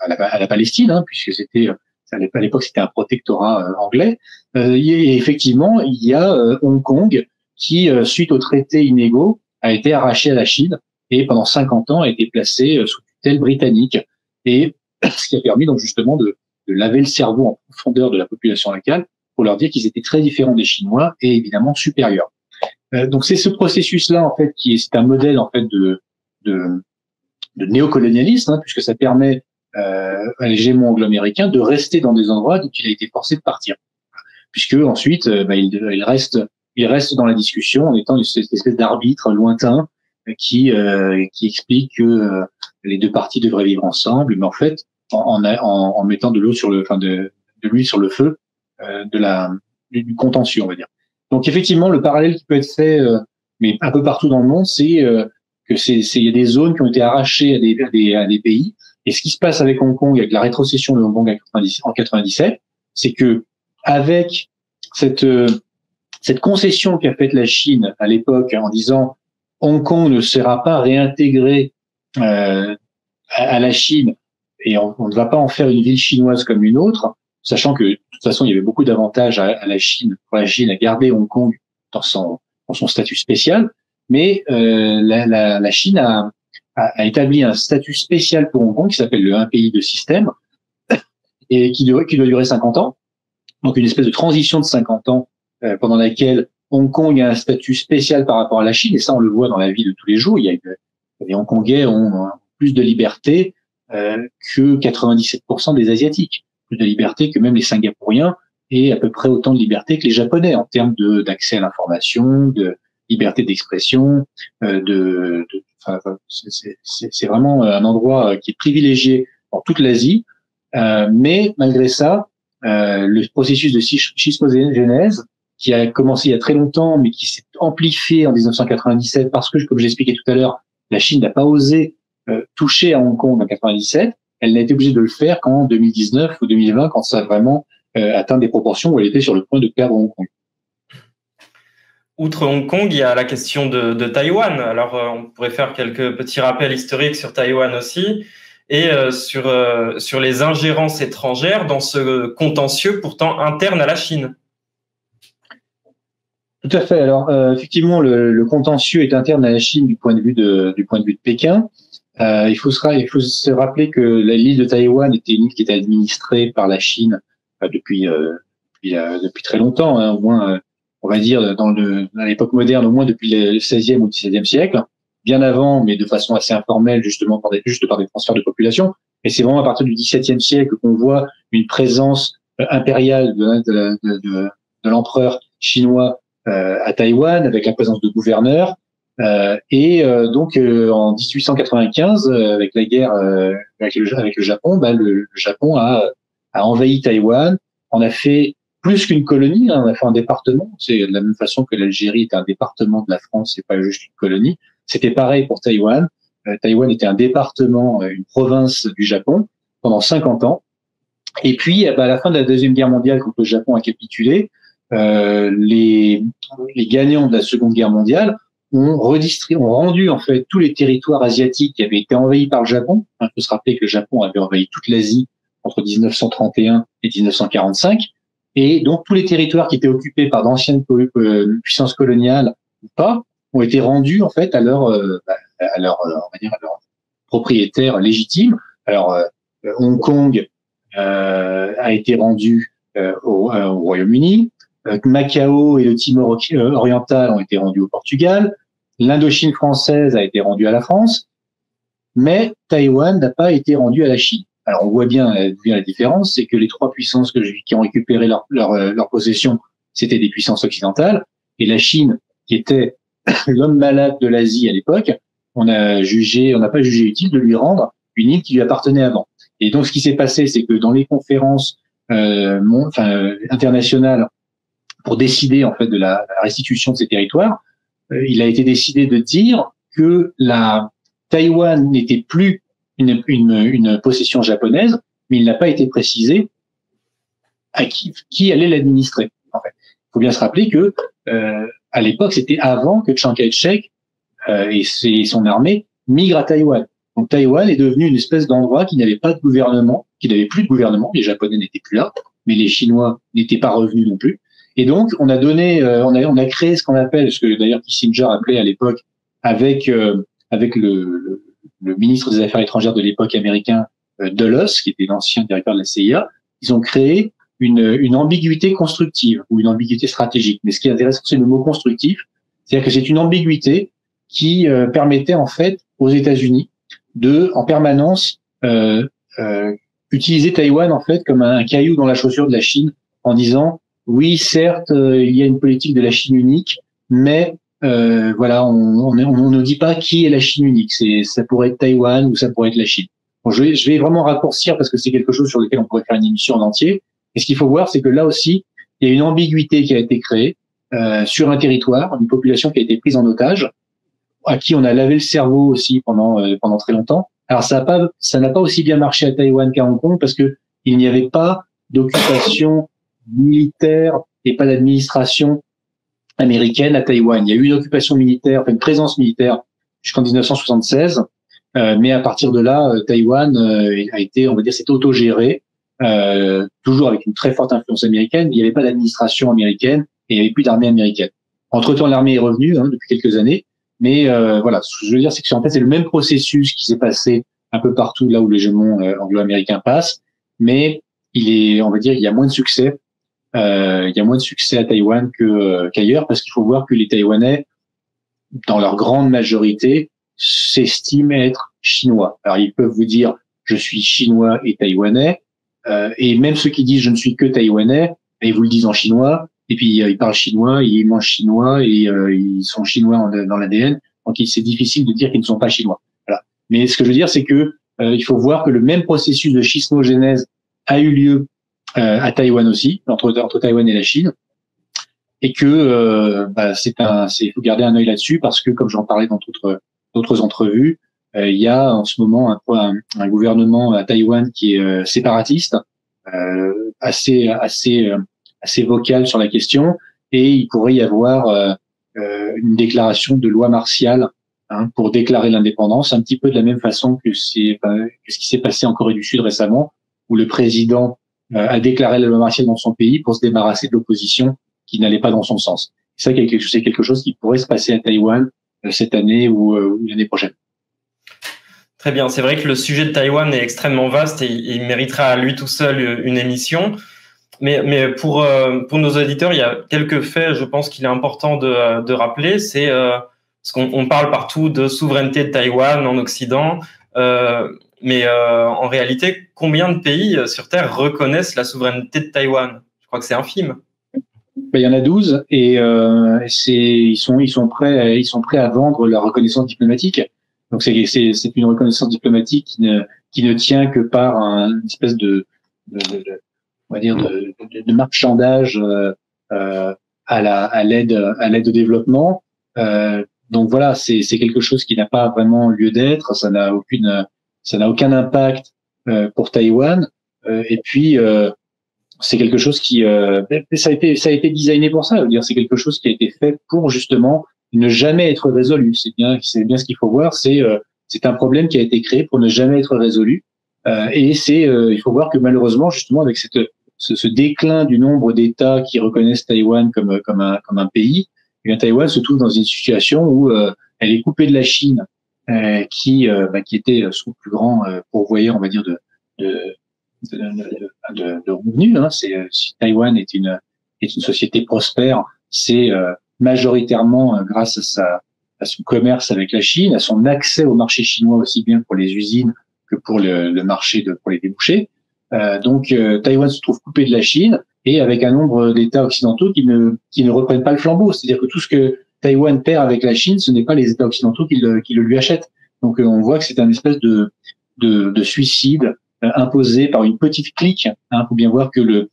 à la Palestine, hein, puisque c'était à l'époque c'était un protectorat anglais. Et effectivement, il y a Hong Kong qui, suite aux traités inégaux, a été arraché à la Chine et pendant 50 ans a été placé sous tutelle britannique. Et ce qui a permis donc justement de laver le cerveau en profondeur de la population locale pour leur dire qu'ils étaient très différents des Chinois et évidemment supérieurs. Donc c'est ce processus-là en fait c'est un modèle en fait de néocolonialisme, hein, puisque ça permet à l'hégémon anglo-américain de rester dans des endroits dont il a été forcé de partir, puisque ensuite il reste dans la discussion en étant cette espèce d'arbitre lointain qui explique que les deux parties devraient vivre ensemble, mais en fait en mettant de l'eau de l'huile sur le feu du contentieux, on va dire. Donc effectivement, le parallèle qui peut être fait, mais un peu partout dans le monde, c'est que il y a des zones qui ont été arrachées à des pays. Et ce qui se passe avec Hong Kong, avec la rétrocession de Hong Kong en 97, c'est que avec cette concession qu'a faite la Chine à l'époque en disant Hong Kong ne sera pas réintégré à la Chine et on ne va pas en faire une ville chinoise comme une autre, sachant que de toute façon il y avait beaucoup d'avantages à la Chine pour la Chine à garder Hong Kong dans son statut spécial, mais la Chine a établi un statut spécial pour Hong Kong qui s'appelle le un pays deux systèmes et qui doit durer 50 ans. Donc une espèce de transition de 50 ans pendant laquelle Hong Kong a un statut spécial par rapport à la Chine, et ça on le voit dans la vie de tous les jours. Les Hongkongais ont plus de liberté que 97% des Asiatiques, plus de liberté que même les Singapouriens, et à peu près autant de liberté que les Japonais en termes d'accès à l'information, de liberté d'expression, c'est vraiment un endroit qui est privilégié dans toute l'Asie, mais malgré ça, le processus de schismogénèse qui a commencé il y a très longtemps, mais qui s'est amplifié en 1997 parce que, comme j'expliquais tout à l'heure, la Chine n'a pas osé toucher à Hong Kong en 97. Elle n'a été obligée de le faire qu'en 2019 ou 2020, quand ça a vraiment atteint des proportions où elle était sur le point de perdre Hong Kong. Outre Hong Kong, il y a la question de Taïwan. Alors, on pourrait faire quelques petits rappels historiques sur Taïwan aussi et sur les ingérences étrangères dans ce contentieux pourtant interne à la Chine. Tout à fait. Alors, effectivement, le contentieux est interne à la Chine du point de vue de Pékin. Il faut se rappeler que l'île de Taïwan était une île qui était administrée par la Chine depuis très longtemps, hein, au moins, on va dire, à l'époque moderne, au moins depuis le 16e ou 17e siècle, bien avant, mais de façon assez informelle, justement juste par des transferts de population. Et c'est vraiment à partir du 17e siècle qu'on voit une présence impériale de l'empereur chinois à Taïwan, avec la présence de gouverneurs. Donc en 1895, avec la guerre avec le Japon, le Japon a envahi Taïwan. On a fait plus qu'une colonie, hein, on a fait un département. C'est de la même façon que l'Algérie est un département de la France, c'est pas juste une colonie. C'était pareil pour Taïwan. Taïwan était un département, une province du Japon pendant 50 ans. Et puis, à la fin de la Deuxième Guerre mondiale, quand le Japon a capitulé, les gagnants de la Seconde Guerre mondiale ont rendu en fait tous les territoires asiatiques qui avaient été envahis par le Japon. Il faut se rappeler que le Japon avait envahi toute l'Asie entre 1931 et 1945, et donc tous les territoires qui étaient occupés par d'anciennes puissances coloniales ou pas ont été rendus en fait à leur on va dire à leur propriétaire légitime. Alors Hong Kong a été rendu au Royaume-Uni. Macao et le Timor oriental ont été rendus au Portugal. L'Indochine française a été rendue à la France, mais Taïwan n'a pas été rendu à la Chine. Alors on voit bien la différence, c'est que les trois puissances qui ont récupéré leur possession, c'était des puissances occidentales, et la Chine, qui était l'homme malade de l'Asie à l'époque, on n'a pas jugé utile de lui rendre une île qui lui appartenait avant. Et donc ce qui s'est passé, c'est que dans les conférences internationales pour décider en fait de la restitution de ces territoires, il a été décidé de dire que la Taïwan n'était plus une possession japonaise, mais il n'a pas été précisé à qui allait l'administrer. En fait, il faut bien se rappeler que à l'époque, c'était avant que Chiang Kai-shek et son armée migrent à Taïwan. Donc Taïwan est devenu une espèce d'endroit qui n'avait pas de gouvernement, qui n'avait plus de gouvernement. Les Japonais n'étaient plus là, mais les Chinois n'étaient pas revenus non plus. Et donc on a donné, on a créé ce qu'on appelle, ce que d'ailleurs Kissinger appelait à l'époque, avec le ministre des Affaires étrangères de l'époque américain, Dulles, qui était l'ancien directeur de la CIA. Ils ont créé une ambiguïté constructive ou une ambiguïté stratégique. Mais ce qui est intéressant, c'est le mot constructif, c'est-à-dire que c'est une ambiguïté qui permettait en fait aux États-Unis de, en permanence, utiliser Taïwan en fait comme un caillou dans la chaussure de la Chine, en disant oui, certes, il y a une politique de la Chine unique, mais voilà, on ne dit pas qui est la Chine unique. Ça pourrait être Taïwan ou ça pourrait être la Chine. Bon, je vais vraiment raccourcir parce que c'est quelque chose sur lequel on pourrait faire une émission en entier. Et ce qu'il faut voir, c'est que là aussi, il y a une ambiguïté qui a été créée sur un territoire, une population qui a été prise en otage, à qui on a lavé le cerveau aussi pendant très longtemps. Alors ça n'a pas aussi bien marché à Taïwan qu'à Hong Kong parce que il n'y avait pas d'occupation militaire et pas d'administration américaine à Taïwan. Il y a eu une occupation militaire, enfin une présence militaire jusqu'en 1976, mais à partir de là, Taïwan a été, on va dire, c'est autogéré, toujours avec une très forte influence américaine. Il n'y avait pas d'administration américaine et il n'y avait plus d'armée américaine. Entre-temps, l'armée est revenue depuis quelques années, mais voilà, ce que je veux dire, c'est que en fait, c'est le même processus qui s'est passé un peu partout là où l'hégémon anglo-américain passe, mais on va dire, il y a moins de succès. Il y a moins de succès à Taïwan qu'ailleurs, parce qu'il faut voir que les Taïwanais, dans leur grande majorité, s'estiment être chinois. Alors ils peuvent vous dire je suis chinois et taïwanais, et même ceux qui disent je ne suis que taïwanais, ils vous le disent en chinois, et puis ils parlent chinois, ils mangent chinois et ils sont chinois dans l'ADN. Donc c'est difficile de dire qu'ils ne sont pas chinois. Voilà. Mais ce que je veux dire, c'est que il faut voir que le même processus de schismogénèse a eu lieu à Taïwan aussi, entre Taïwan et la Chine, et que faut garder un œil là-dessus parce que, comme j'en parlais dans d'autres entrevues, il y a en ce moment un gouvernement à Taïwan qui est séparatiste, assez vocal sur la question, et il pourrait y avoir une déclaration de loi martiale pour déclarer l'indépendance, un petit peu de la même façon que ce qui s'est passé en Corée du Sud récemment, où le président a déclaré la loi martiale dans son pays pour se débarrasser de l'opposition qui n'allait pas dans son sens. C'est quelque chose qui pourrait se passer à Taïwan cette année ou l'année prochaine. Très bien. C'est vrai que le sujet de Taïwan est extrêmement vaste et il méritera à lui tout seul une émission. Mais pour nos auditeurs, il y a quelques faits, je pense qu'il est important de rappeler. C'est parce qu'on parle partout de souveraineté de Taïwan en Occident. Mais en réalité, combien de pays sur Terre reconnaissent la souveraineté de Taïwan? Je crois que c'est infime. Il y en a 12 et ils sont prêts à vendre leur reconnaissance diplomatique. Donc c'est une reconnaissance diplomatique qui ne tient que par une espèce de marchandage à l'aide au développement. Donc voilà, c'est quelque chose qui n'a pas vraiment lieu d'être. Ça n'a aucun impact pour Taïwan. Et puis c'est quelque chose qui ça a été designé pour ça. Je veux dire, c'est quelque chose qui a été fait pour justement ne jamais être résolu. C'est bien ce qu'il faut voir. C'est un problème qui a été créé pour ne jamais être résolu. Et il faut voir que malheureusement, justement, avec ce déclin du nombre d'États qui reconnaissent Taïwan comme un pays, eh bien, Taïwan se trouve dans une situation où elle est coupée de la Chine, qui était son plus grand pourvoyeur, on va dire, de revenus. Hein. Si Taïwan est une société prospère, c'est majoritairement grâce à son commerce avec la Chine, à son accès au marché chinois aussi bien pour les usines que pour le marché pour les débouchés. Donc Taïwan se trouve coupé de la Chine et avec un nombre d'États occidentaux qui ne reprennent pas le flambeau. C'est-à-dire que tout ce que Taïwan perd avec la Chine, ce n'est pas les États occidentaux qui le lui achètent. Donc on voit que c'est un espèce de suicide imposé par une petite clique. Hein, faut bien voir que le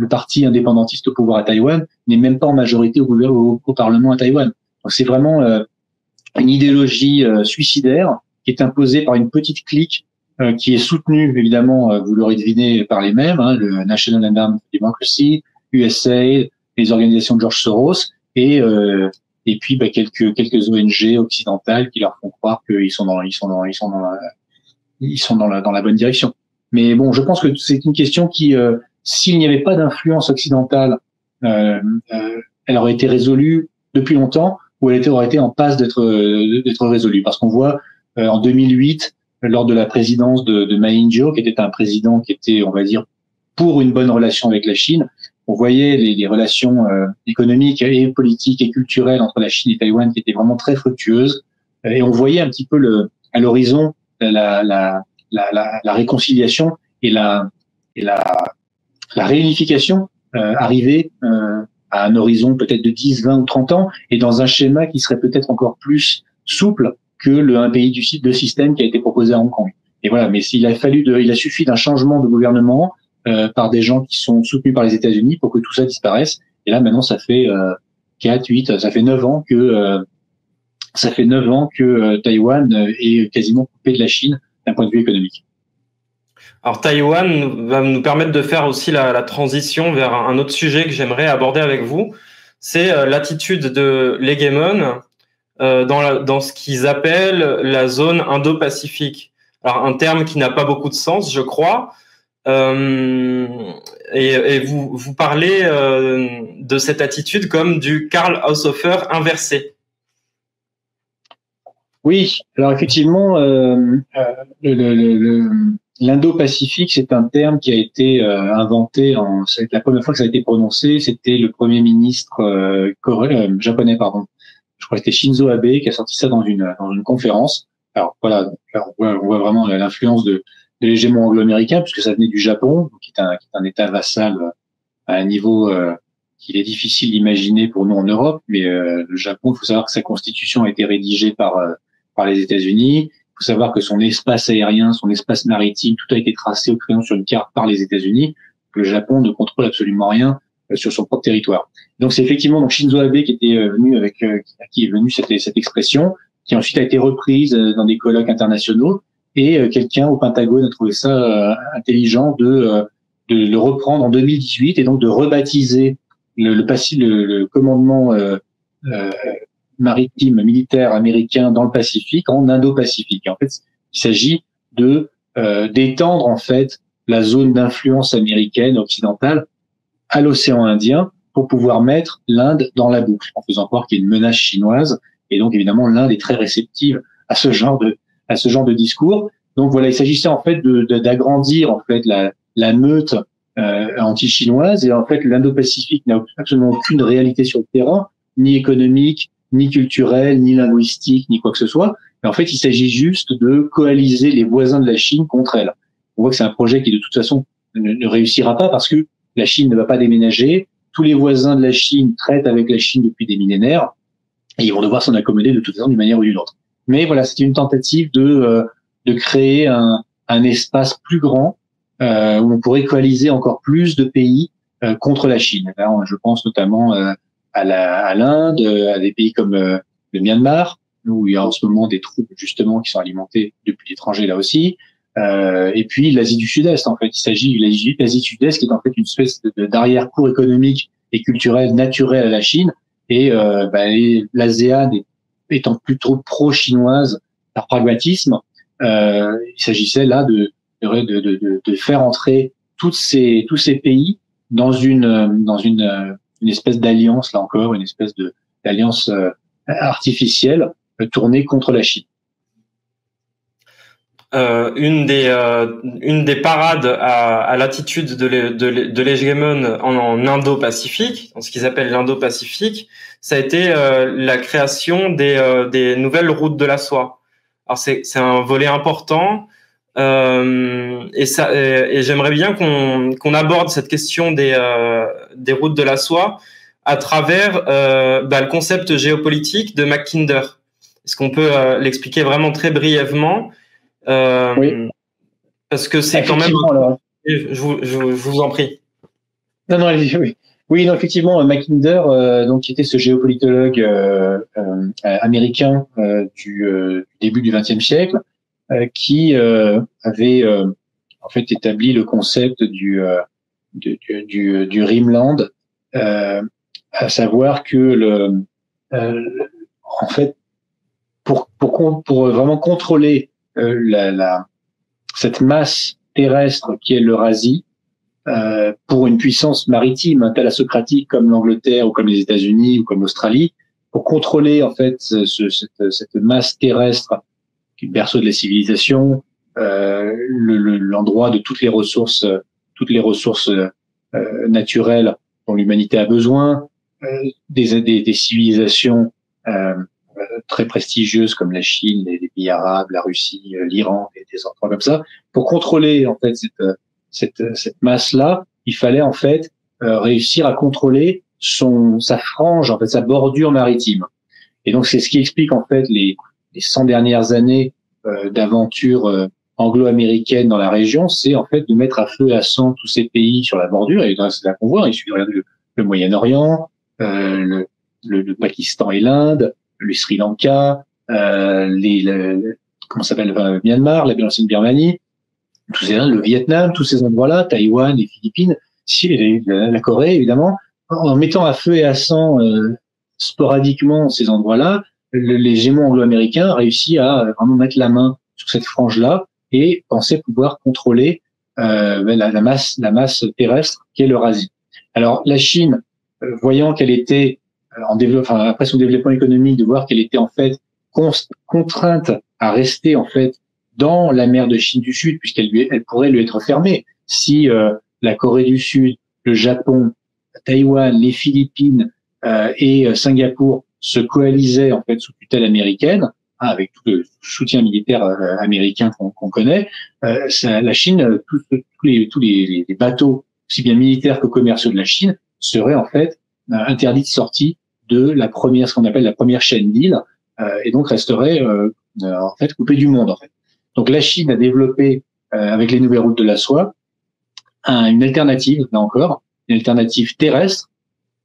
parti indépendantiste au pouvoir à Taïwan n'est même pas en majorité au Parlement à Taïwan. Donc c'est vraiment une idéologie suicidaire qui est imposée par une petite clique qui est soutenue évidemment, vous l'aurez deviné, par les mêmes, hein, le National Endowment for Democracy, USAID, les organisations de George Soros et puis quelques ONG occidentales qui leur font croire qu'ils sont dans la bonne direction. Mais bon, je pense que c'est une question qui, s'il n'y avait pas d'influence occidentale, elle aurait été résolue depuis longtemps, ou elle aurait été en passe d'être résolue. Parce qu'on voit en 2008, lors de la présidence de Ma Ying-jeou, qui était un président qui était, on va dire, pour une bonne relation avec la Chine, on voyait les relations économiques et politiques et culturelles entre la Chine et Taïwan qui étaient vraiment très fructueuses. Et on voyait un petit peu à l'horizon la réconciliation et la réunification arriver à un horizon peut-être de 10, 20 ou 30 ans et dans un schéma qui serait peut-être encore plus souple que un pays du site de système qui a été proposé à Hong Kong. Et voilà, mais il a suffi d'un changement de gouvernement par des gens qui sont soutenus par les États-Unis pour que tout ça disparaisse. Et là maintenant ça fait 4, 8, ça fait 9 ans que Taïwan est quasiment coupé de la Chine d'un point de vue économique. Alors Taïwan va nous permettre de faire aussi la transition vers un autre sujet que j'aimerais aborder avec vous. C'est l'attitude de l'hégémon dans ce qu'ils appellent la zone Indo-Pacifique. Alors un terme qui n'a pas beaucoup de sens, je crois. Et vous parlez de cette attitude comme du Karl Haushofer inversé. Oui, alors effectivement, l'Indo-Pacifique, c'est un terme qui a été inventé. C'est la première fois que ça a été prononcé, c'était le premier ministre japonais, pardon. Je crois que c'était Shinzo Abe qui a sorti ça dans une conférence. Alors voilà, on voit vraiment l'influence de l'hégémon anglo-américain puisque ça venait du Japon, qui est un État vassal à un niveau qu'il est difficile d'imaginer pour nous en Europe. Mais le Japon, il faut savoir que sa constitution a été rédigée par les États-Unis. Il faut savoir que son espace aérien, son espace maritime, tout a été tracé au crayon sur une carte par les États-Unis. Le Japon ne contrôle absolument rien sur son propre territoire. Donc c'est effectivement Shinzo Abe qui était venu qui est venu cette expression, qui ensuite a été reprise dans des colloques internationaux. Et quelqu'un au Pentagone a trouvé ça intelligent de le reprendre en 2018 et donc de rebaptiser le commandement maritime militaire américain dans le Pacifique en Indo-Pacifique. En fait, il s'agit d'étendre en fait la zone d'influence américaine occidentale à l'océan Indien pour pouvoir mettre l'Inde dans la boucle, en faisant croire qu'il y a une menace chinoise. Et donc évidemment, l'Inde est très réceptive à ce genre de discours. Donc voilà, il s'agissait en fait d'agrandir en fait la meute anti-chinoise. Et en fait, l'Indo-Pacifique n'a absolument aucune réalité sur le terrain, ni économique, ni culturelle, ni linguistique, ni quoi que ce soit. Mais en fait, il s'agit juste de coaliser les voisins de la Chine contre elle. On voit que c'est un projet qui de toute façon ne réussira pas parce que la Chine ne va pas déménager. Tous les voisins de la Chine traitent avec la Chine depuis des millénaires et ils vont devoir s'en accommoder de toute façon d'une manière ou d'une autre. Mais voilà, c'est une tentative de créer un espace plus grand où on pourrait coaliser encore plus de pays contre la Chine. Là, je pense notamment à l'Inde, à des pays comme le Myanmar, où il y a en ce moment des troupes justement qui sont alimentées depuis l'étranger là aussi. et puis l'Asie du Sud-Est. En fait, il s'agit de l'Asie du Sud-Est qui est en fait une espèce d'arrière-cour économique et culturelle naturelle à la Chine, et l'ASEAN étant plutôt pro-chinoise par pragmatisme, il s'agissait là de faire entrer tous ces pays dans une espèce d'alliance, là encore, une espèce d'alliance artificielle tournée contre la Chine. Une des parades à l'attitude de l'hégémon en Indo-Pacifique, dans ce qu'ils appellent l'Indo-Pacifique, ça a été la création des nouvelles routes de la soie. Alors c'est un volet important, et j'aimerais bien qu'on aborde cette question des routes de la soie à travers le concept géopolitique de Mackinder. Est-ce qu'on peut l'expliquer vraiment très brièvement? Oui. Parce que c'est quand même. Alors, je vous en prie. Non, oui. Oui, non, effectivement, Mackinder, donc qui était ce géopolitologue américain du début du XXe siècle, qui avait en fait établi le concept du Rimland, à savoir que en fait, pour vraiment contrôler cette masse terrestre qui est l'Eurasie, pour une puissance maritime telle la Socratique comme l'Angleterre ou comme les États-Unis ou comme l'Australie, pour contrôler en fait cette masse terrestre qui est le berceau de la civilisation, l'endroit de toutes les ressources naturelles dont l'humanité a besoin, des civilisations très prestigieuses comme la Chine, les pays arabes, la Russie, l'Iran, et des endroits comme ça. Pour contrôler en fait cette masse-là, il fallait en fait réussir à contrôler sa frange, en fait sa bordure maritime. Et donc c'est ce qui explique en fait les 100 dernières années d'aventure anglo-américaine dans la région, c'est en fait de mettre à feu et à sang tous ces pays sur la bordure. Et c'est là qu'on voit, il suffit de regarder le Moyen-Orient, le Pakistan et l'Inde, le Sri Lanka, comment s'appelle, Myanmar, l'ancienne Birmanie, le Vietnam, tous ces endroits-là, Taïwan, les Philippines, la Corée évidemment, en mettant à feu et à sang sporadiquement ces endroits-là, l'hégémon anglo-américain a réussi à vraiment mettre la main sur cette frange-là et pensait pouvoir contrôler la masse terrestre qui est l'Eurasie. Alors la Chine, voyant qu'elle était après son développement économique, de voir qu'elle était en fait contrainte à rester en fait dans la mer de Chine du Sud, puisqu'elle pourrait lui être fermée si la Corée du Sud, le Japon, Taïwan, les Philippines et Singapour se coalisaient en fait sous tutelle américaine, avec tout le soutien militaire américain qu'on connaît. La Chine, tous les bateaux, aussi bien militaires que commerciaux de la Chine, seraient en fait interdits de sortie de ce qu'on appelle la première chaîne d'îles, et donc resteraient en fait coupés du monde en fait. Donc la Chine a développé avec les nouvelles routes de la soie une alternative, là encore, une alternative terrestre,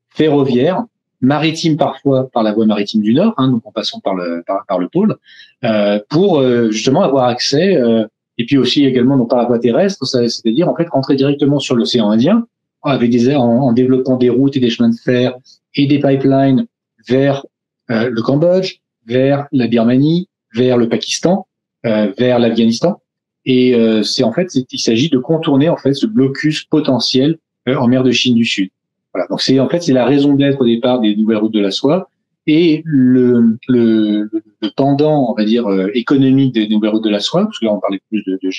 ferroviaire, maritime parfois par la voie maritime du Nord, donc en passant par le pôle, pour justement avoir accès, et puis aussi également donc par la voie terrestre, c'est-à-dire en fait rentrer directement sur l'océan Indien, avec en développant des routes et des chemins de fer et des pipelines vers le Cambodge, vers la Birmanie, vers le Pakistan, vers l'Afghanistan. Et il s'agit de contourner en fait ce blocus potentiel en mer de Chine du Sud. Voilà. Donc c'est la raison d'être au départ des nouvelles routes de la soie, et le pendant, on va dire, économique des nouvelles routes de la soie, parce que là on parlait plus de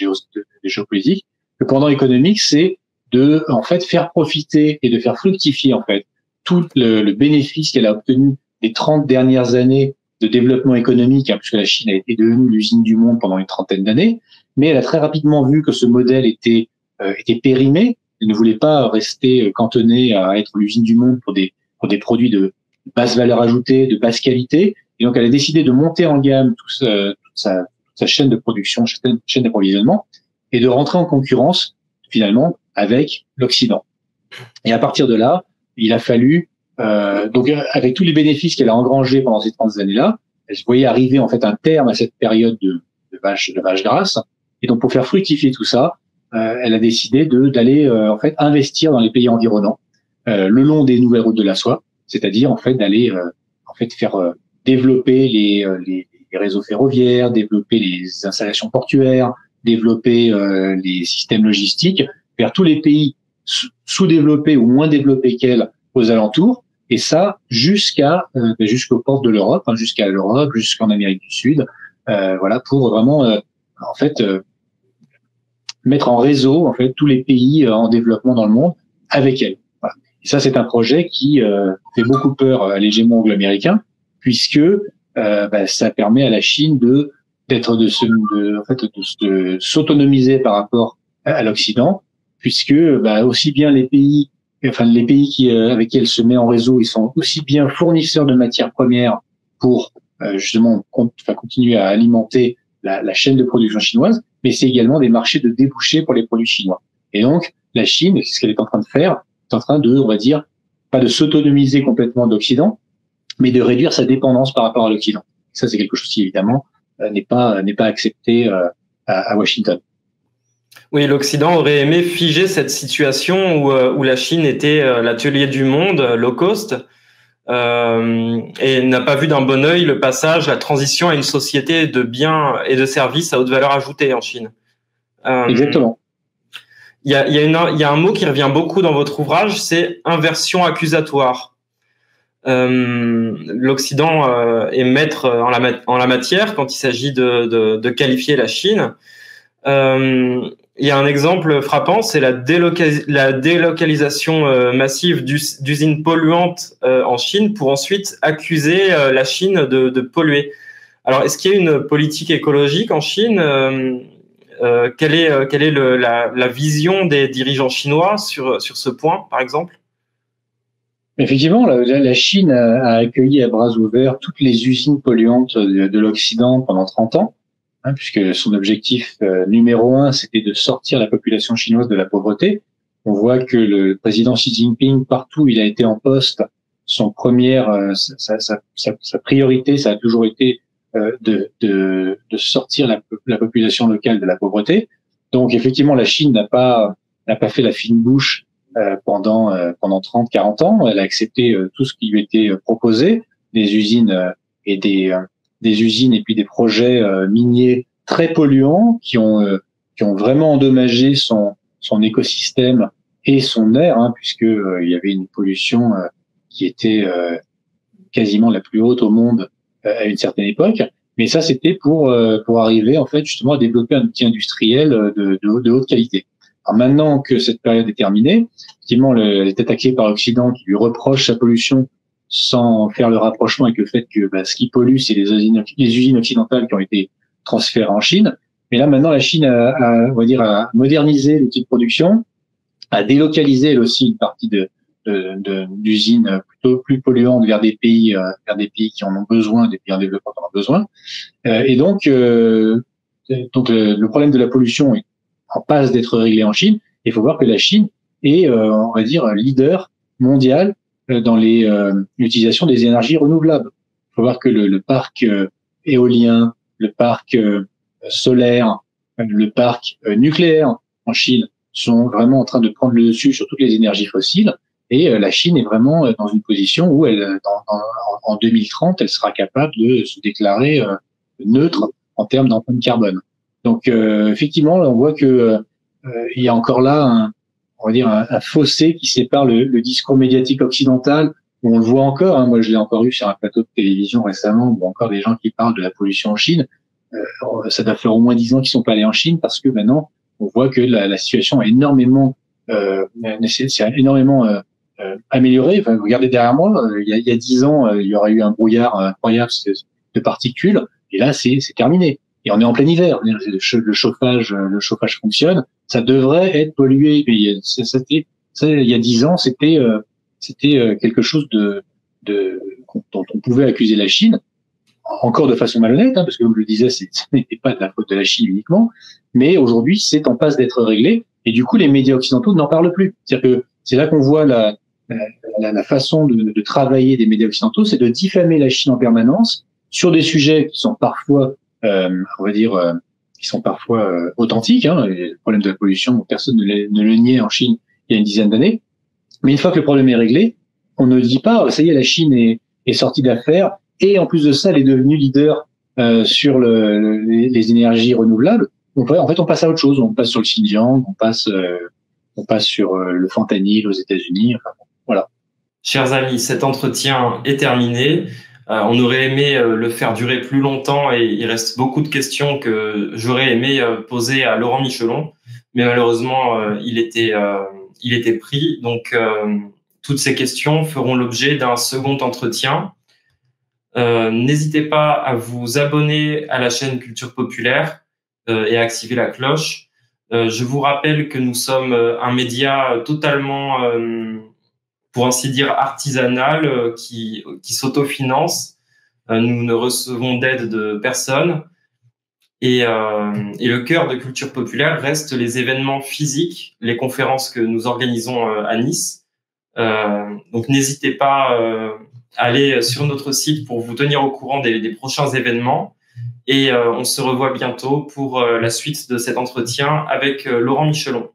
géopolitique. Le pendant économique, c'est de en fait faire profiter et de faire fructifier en fait tout le bénéfice qu'elle a obtenu des 30 dernières années de développement économique, puisque la Chine a été devenue l'usine du monde pendant une trentaine d'années, mais elle a très rapidement vu que ce modèle était périmé. Elle ne voulait pas rester cantonnée à être l'usine du monde pour des produits de basse valeur ajoutée, de basse qualité, et donc elle a décidé de monter en gamme toute sa chaîne de production, chaîne d'approvisionnement, et de rentrer en concurrence finalement avec l'Occident. Et à partir de là, il a fallu donc avec tous les bénéfices qu'elle a engrangés pendant ces 30 années-là, elle se voyait arriver en fait un terme à cette période de vache grasse, Et donc, pour faire fructifier tout ça, elle a décidé d'aller en fait investir dans les pays environnants le long des nouvelles routes de la soie, c'est-à-dire en fait d'aller en fait faire développer les réseaux ferroviaires, développer les installations portuaires, développer les systèmes logistiques vers tous les pays sous-développés ou moins développés qu'elle aux alentours, et ça jusqu'aux portes de l'Europe, hein, jusqu'à l'Europe, jusqu'en Amérique du Sud, voilà, pour vraiment en fait mettre en réseau en fait tous les pays en développement dans le monde avec elle. Voilà. Et ça, c'est un projet qui fait beaucoup peur à l'hégémon anglo-américain, puisque ça permet à la Chine de s'autonomiser par rapport à l'Occident, puisque aussi bien les pays avec qui elle se met en réseau, ils sont aussi bien fournisseurs de matières premières pour justement continuer à alimenter la chaîne de production chinoise, mais c'est également des marchés de débouchés pour les produits chinois. Et donc, la Chine, c'est ce qu'elle est en train de faire, est en train de, on va dire, pas de s'autonomiser complètement d'Occident, mais de réduire sa dépendance par rapport à l'Occident. Ça, c'est quelque chose qui, évidemment, n'est pas accepté à Washington. Oui, l'Occident aurait aimé figer cette situation où la Chine était l'atelier du monde, low cost, et n'a pas vu d'un bon œil le passage, la transition à une société de biens et de services à haute valeur ajoutée en Chine. Exactement. Il y a un mot qui revient beaucoup dans votre ouvrage, c'est inversion accusatoire. L'Occident est maître en la matière quand il s'agit de qualifier la Chine. Il y a un exemple frappant, c'est la délocalisation massive d'usines polluantes en Chine pour ensuite accuser la Chine de polluer. Alors, est-ce qu'il y a une politique écologique en Chine quelle est la vision des dirigeants chinois sur ce point, par exemple? Effectivement, la Chine a accueilli à bras ouverts toutes les usines polluantes de l'Occident pendant 30 ans. Puisque son objectif numéro 1, c'était de sortir la population chinoise de la pauvreté. On voit que le président Xi Jinping, partout où il a été en poste, sa priorité, ça a toujours été de sortir la population locale de la pauvreté. Donc effectivement, la Chine n'a pas fait la fine bouche pendant 30, 40 ans. Elle a accepté tout ce qui lui était proposé, des usines et des usines et puis des projets miniers très polluants qui ont vraiment endommagé son écosystème et son air, puisque il y avait une pollution qui était quasiment la plus haute au monde à une certaine époque. Mais ça, c'était pour arriver en fait justement à développer un outil industriel de haute qualité. Alors maintenant que cette période est terminée, effectivement, elle est attaquée par l'Occident qui lui reproche sa pollution sans faire le rapprochement avec le fait que ce qui pollue, c'est les usines occidentales qui ont été transférées en Chine. Mais là, maintenant, la Chine a modernisé l'outil de production, a délocalisé elle aussi une partie d'usines plutôt plus polluantes vers des pays qui en ont besoin, des pays en développement qui en ont besoin. Et donc le problème de la pollution est en passe d'être réglé en Chine. Il faut voir que la Chine est, on va dire, leader mondial dans l'utilisation des énergies renouvelables. Il faut voir que le parc éolien, le parc solaire, le parc nucléaire en Chine sont vraiment en train de prendre le dessus sur toutes les énergies fossiles. Et la Chine est vraiment dans une position où en 2030, elle sera capable de se déclarer neutre en termes d'empreinte carbone. Donc effectivement, on voit que il y a encore là un fossé qui sépare le discours médiatique occidental, où on le voit encore. Moi, je l'ai encore eu sur un plateau de télévision récemment, où encore des gens qui parlent de la pollution en Chine. Ça doit faire au moins 10 ans qu'ils sont pas allés en Chine, parce que maintenant, on voit que la situation a énormément améliorée. Enfin, regardez derrière moi, il y a 10 ans, il y aurait eu un brouillard incroyable de particules, et là, c'est terminé. Et on est en plein hiver. Le chauffage fonctionne. Ça devrait être pollué. Mais il y a 10 ans, c'était quelque chose dont on pouvait accuser la Chine, encore de façon malhonnête, parce que comme je le disais, ce n'était pas de la faute de la Chine uniquement. Mais aujourd'hui, c'est en passe d'être réglé. Et du coup, les médias occidentaux n'en parlent plus. C'est-à-dire que c'est là qu'on voit la façon de travailler des médias occidentaux, c'est de diffamer la Chine en permanence sur des sujets qui sont parfois on va dire, qui sont parfois authentiques. Hein. Le problème de la pollution, personne ne le niait en Chine il y a une dizaine d'années. Mais une fois que le problème est réglé, on ne dit pas, ça y est, la Chine est sortie d'affaires, et en plus de ça, elle est devenue leader sur les énergies renouvelables. En fait, on passe à autre chose. On passe sur le Xinjiang, on passe sur le fentanyl aux États-Unis. Enfin, voilà. Chers amis, cet entretien est terminé. On aurait aimé le faire durer plus longtemps et il reste beaucoup de questions que j'aurais aimé poser à Laurent Michelon, mais malheureusement, il était pris. Donc, toutes ces questions feront l'objet d'un second entretien. N'hésitez pas à vous abonner à la chaîne Culture Populaire et à activer la cloche. Je vous rappelle que nous sommes un média totalement, pour ainsi dire, artisanal, qui s'autofinance. Nous ne recevons d'aide de personne. Et le cœur de Culture Populaire reste les événements physiques, les conférences que nous organisons à Nice. Donc, n'hésitez pas à aller sur notre site pour vous tenir au courant des prochains événements. Et on se revoit bientôt pour la suite de cet entretien avec Laurent Michelon.